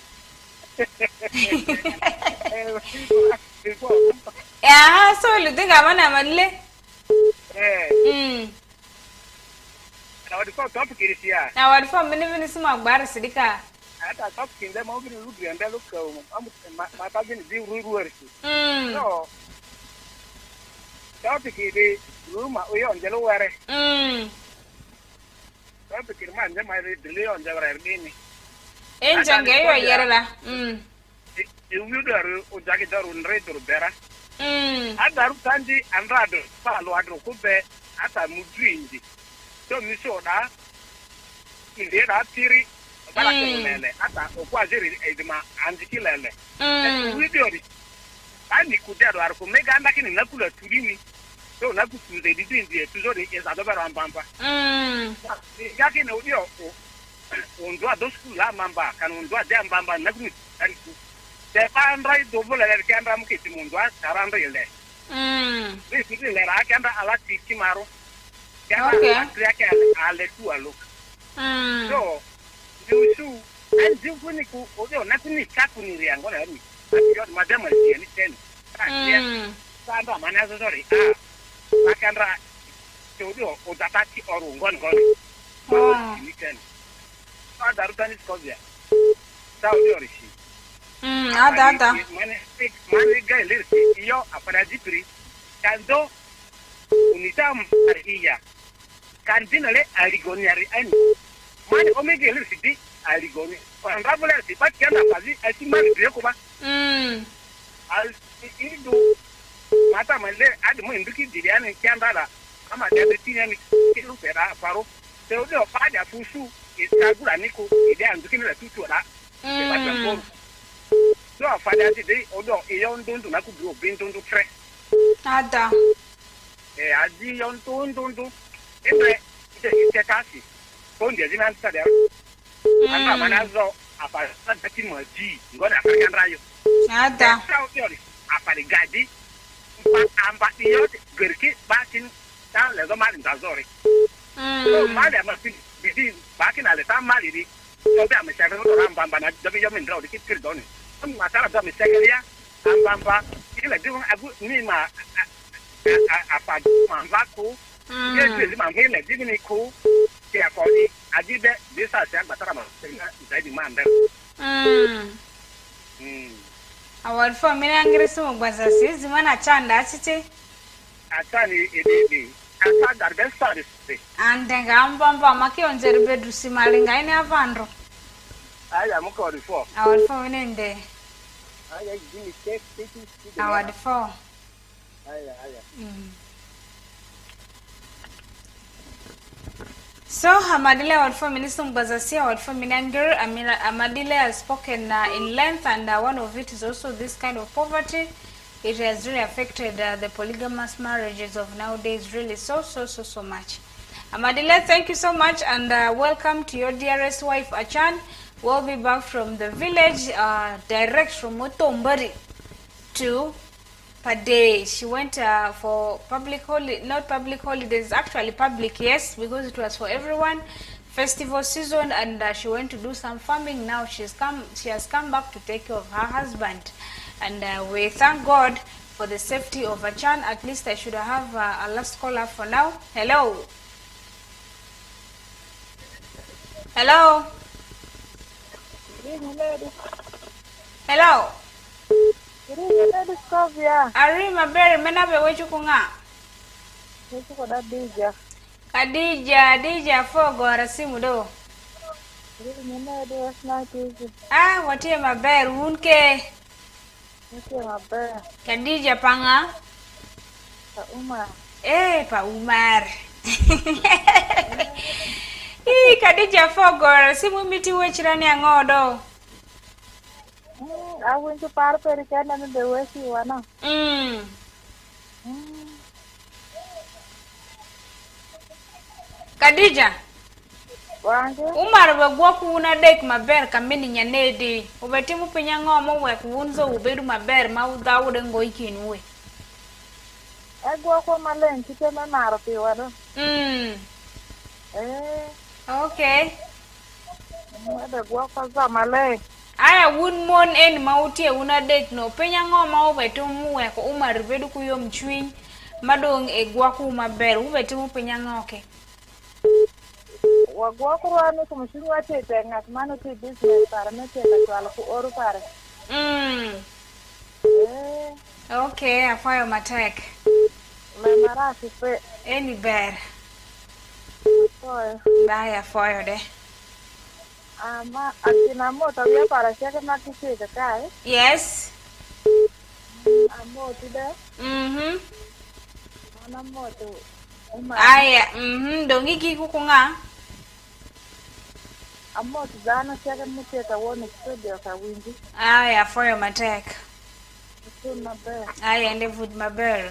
Ya so lu dinga mana manle. Now the topic is here. Now what for many sima gbar sidika. Ata topic nda mo bi lu grande lu ko ma ta bi di ru. So topic is lu ma o yo ndelo ware. Topic ma nda ma re dele on da ware ni. Enjange yo yerla. E wu do o jage daru nre to bera. Adaru tandi andrado pa lo adro ko be ata mudrinji. So mi so da inde da tiri bala kelele ata okwa zeri edima anjikilele video di ani kudero arko mega anda kini nakula turimi so nakutu de dindi tuzo de ezadobera ambamba yake na udio ondwa do skula mamba kan ondwa de ambamba nakuni ariku de andrai dobole le kanda mukiti mundwa taranda ile this is le ra kanda ala tikimaro. Okay. So, you should and you when you go, nothing is happening. I'm going to have madam is anything. Sandra, man, as a sorry. I can write to you or the party or one gone. Other than it's called there. So, you're she. Ada. Money guy, you're a paradipri. Can do unitam here. Cantinale aligoniari and mani omega city aligoni. Pandabula si but can I see my Yokoba. I'll do Mata Male Adamu in Biki Dian and Candala. I'm a deputy and Kilupera Faro. So the father Fusu is Kagura Nico, and looking at two to so father today, although a young don't do not go bring to track. Ada. Adi yon don't do. It's a taxi. Phone the Zinan Sadel. And I'm another about Fatima G. Gonna African Rayo. Ada. After the Gadi. But the yacht, Gurki, back in town, Legoman in Tazori. So, Mother must be back in Aleta Malidi. Obe amesha ro rambamba na dobi yo min ro di kit doni. Matara do mi sekelia ambamba ile di agu ni ma apa manvaku ye di ma hele di ni ku ti akoni adibe di sa se agbatara ma se di mande. Award for me angry so gbaza si mana chanda chiche. Atani edebe. Ata darbe studies. And then ambamba maki onjeri bedu si malinga ine avandro. Aya muko di 4. Award for me nde. Aya give me take. Award for. Aya. So Amadile award for Minister Mbazasi award for Minanger. Amadile has spoken in length, and one of it is also this kind of poverty. It has really affected the polygamous marriages of nowadays, really so much. Amadile, thank you so much, and welcome to your dearest wife Achan. We'll be back from the village, direct from Motombari to Pade. She went for public holiday, not public holidays, actually public, yes, because it was for everyone. Festival season, and she went to do some farming. Now she has come back to take care of her husband, and we thank God for the safety of Achan. At least I should have a last caller for now. Hello. Hello. Hello. Arima bere menabe wechukunga. Kadija fogo arasimu do. Watie maber unke. Kadija panga. Pa Umar. Kadija fogo arasimu miti wechirani angodo. I went to Parpericana and the West Wana. Kadija. Umar bagwaku una dek maber kamini nyanedi. Ubetimu penyango mo wek wunzo ubedu maber ma udawude ngo ikinwe. Egwaku malen kite na narapi wado. Okay. Egwaku za malen. Aya wun mon en mautie una dek no penyango ma ubetumu wek Umar bedu kuyo mchwiny madong egwaku maber ubetimu penyango ke. Wagwaku rano kumshini watete ngat mano ti business para mete la ku oru pare. Okay, afayo matek. Le marasi pe Any ber. Bye afayo de. Ama atina moto ya para cheke makisi de kai. Yes. Amo ti de. Ana moto. Aya, dongi kukunga. Amo ti dana cheke muteta woni studio ka wingi. Aya, afayo matek. Kuna ber. Aya, ende food maber.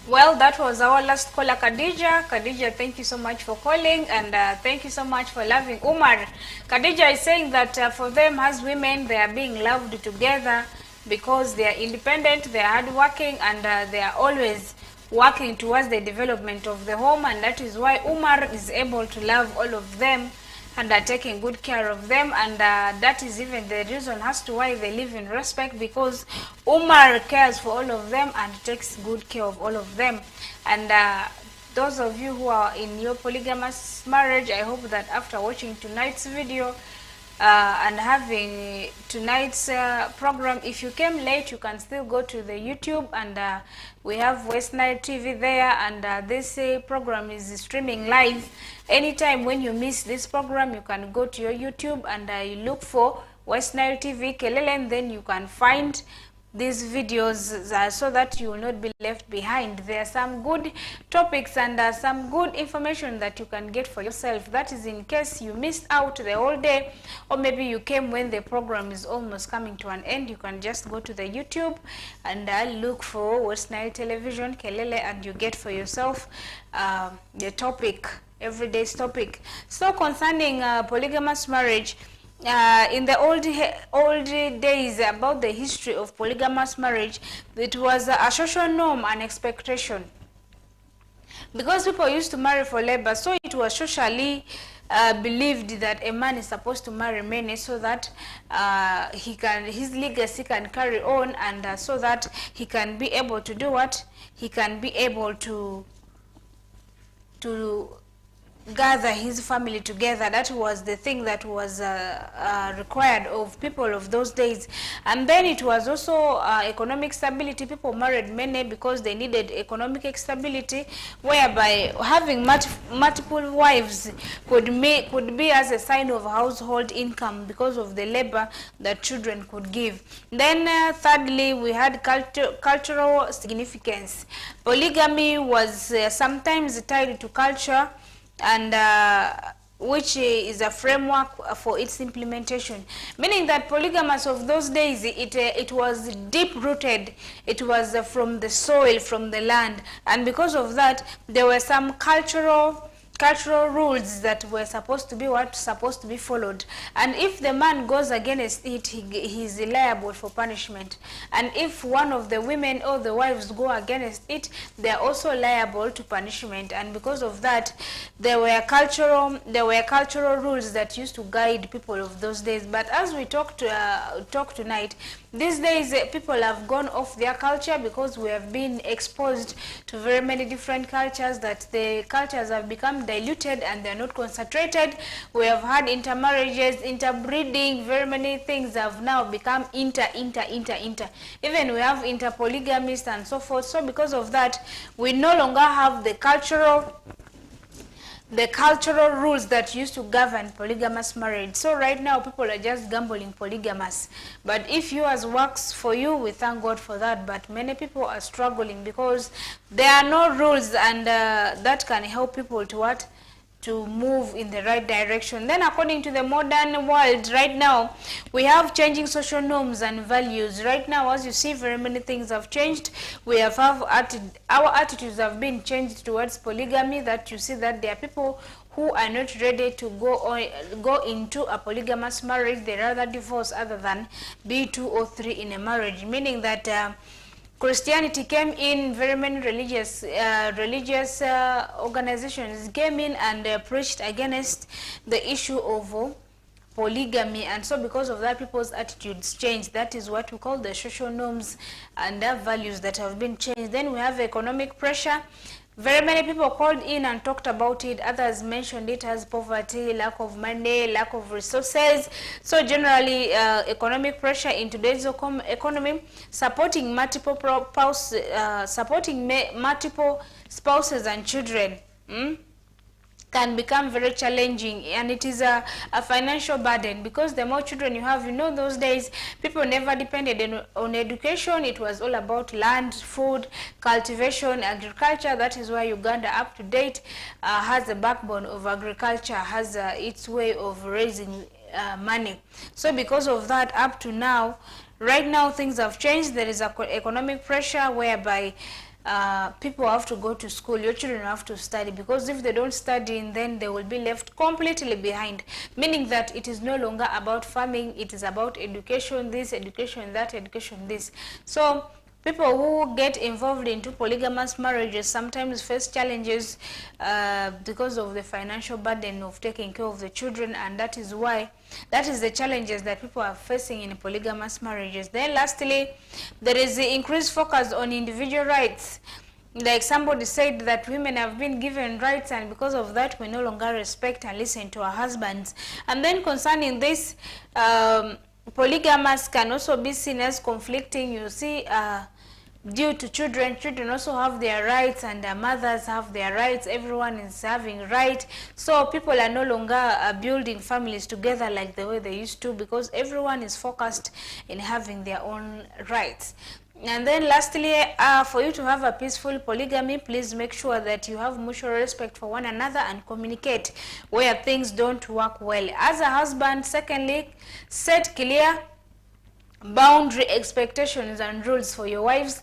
Well, that was our last caller, Khadija. Khadija, thank you so much for calling, and thank you so much for loving Umar. Khadija is saying that for them as women, they are being loved together because they are independent, they are hardworking, and they are always working towards the development of the home, and that is why Umar is able to love all of them and are taking good care of them, and that is even the reason as to why they live in respect, because Umar cares for all of them and takes good care of all of them. And those of you who are in your polygamous marriage, I hope that after watching tonight's video and having tonight's program, if you came late, you can still go to the YouTube, and we have West Nile TV there, and this program is streaming live. Anytime when you miss this program, you can go to your YouTube and you look for West Nile TV KELELE, and then you can find these videos so that you will not be left behind. There are some good topics and some good information that you can get for yourself. That is in case you missed out the whole day, or maybe you came when the program is almost coming to an end. You can just go to the YouTube and look for West Nile Television KELELE, and you get for yourself the topic, everyday's topic. So concerning polygamous marriage, in the old days, about the history of polygamous marriage, it was a social norm and expectation. because people used to marry for labor, so it was socially believed that a man is supposed to marry many so that his legacy can carry on, and so that he can be able to do what? He can be able to gather his family together. That was the thing that was required of people of those days. And then it was also economic stability. People married many because they needed economic stability, whereby having multiple wives could be as a sign of household income because of the labor that children could give. Then thirdly, we had cultural significance. Polygamy was sometimes tied to culture, and which is a framework for its implementation, meaning that polygamous of those days, it was deep rooted. It was from the soil, from the land, and because of that there were some cultural rules that were supposed to be followed. And if the man goes against it, he is liable for punishment. And if one of the women or the wives go against it, they are also liable to punishment. And because of that, there were cultural rules that used to guide people of those days. But as we talk tonight, these days people have gone off their culture because we have been exposed to very many different cultures, that the cultures have become diluted and they are not concentrated. We have had intermarriages, interbreeding, very many things have now become inter. Even we have interpolygamists and so forth. So because of that, we no longer have the cultural rules that used to govern polygamous marriage. So right now people are just gambling polygamous. But if yours works for you, we thank God for that. But many people are struggling because there are no rules, and that can help people to move in the right direction. Then according to the modern world right now, we have changing social norms and values. Right now, as you see, very many things have changed. Our attitudes have been changed towards polygamy, that you see that there are people who are not ready to go into a polygamous marriage. They rather divorce other than be 2 or 3 in a marriage, meaning that Christianity came in, very many religious organizations came in and preached against the issue of polygamy, and so because of that, people's attitudes changed. That is what we call the social norms and their values that have been changed. Then we have economic pressure. Very many people called in and talked about it. Others mentioned it as poverty, lack of money, lack of resources. So generally, economic pressure in today's economy, supporting multiple spouses and children can become very challenging, and it is a financial burden, because the more children you have, those days people never depended on education. It was all about land, food, cultivation, agriculture. That is why Uganda up to date has a backbone of agriculture, has its way of raising money. So because of that, up to now, right now things have changed. There is economic pressure whereby people have to go to school. Your children have to study, because if they don't study, then they will be left completely behind, meaning that it is no longer about farming, it is about education, this, education that, education this. So people who get involved into polygamous marriages sometimes face challenges because of the financial burden of taking care of the children, and that is the challenges that people are facing in polygamous marriages. Then lastly, there is the increased focus on individual rights. Like somebody said that women have been given rights, and because of that we no longer respect and listen to our husbands. And then concerning this, polygamous can also be seen as conflicting. You see, due to children also have their rights, and their mothers have their rights. Everyone is having right. So people are no longer building families together like the way they used to, because everyone is focused in having their own rights. And then lastly, for you to have a peaceful polygamy, please make sure that you have mutual respect for one another and communicate where things don't work well. As a husband, secondly, set clear boundary, expectations and rules for your wives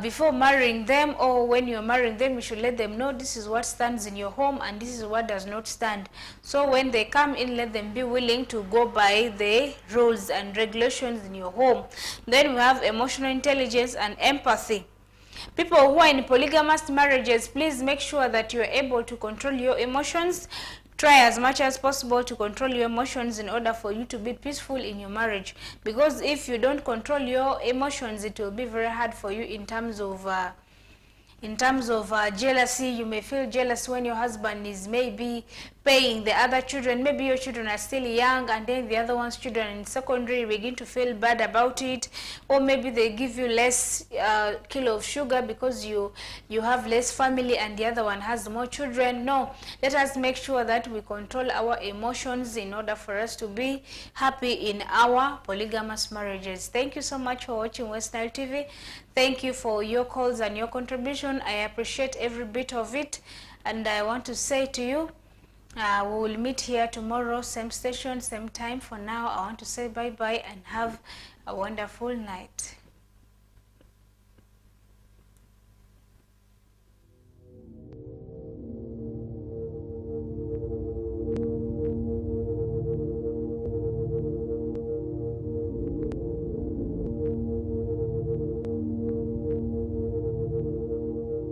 before marrying them, or when you're marrying them. You should let them know this is what stands in your home and this is what does not stand. So when they come in, let them be willing to go by the rules and regulations in your home. Then we have emotional intelligence and empathy. People who are in polygamous marriages, please make sure that you are able to control your emotions. Try as much as possible to control your emotions in order for you to be peaceful in your marriage. Because if you don't control your emotions, it will be very hard for you in terms of jealousy. You may feel jealous when your husband is maybe paying the other children. Maybe your children are still young and then the other one's children in secondary, you begin to feel bad about it. Or maybe they give you less kilo of sugar because you have less family and the other one has more children. No, let us make sure that we control our emotions in order for us to be happy in our polygamous marriages. Thank you so much for watching West Nile TV. Thank you for your calls and your contribution. I appreciate every bit of it. And I want to say to you, we will meet here tomorrow, same station, same time. For now, I want to say bye-bye and have a wonderful night.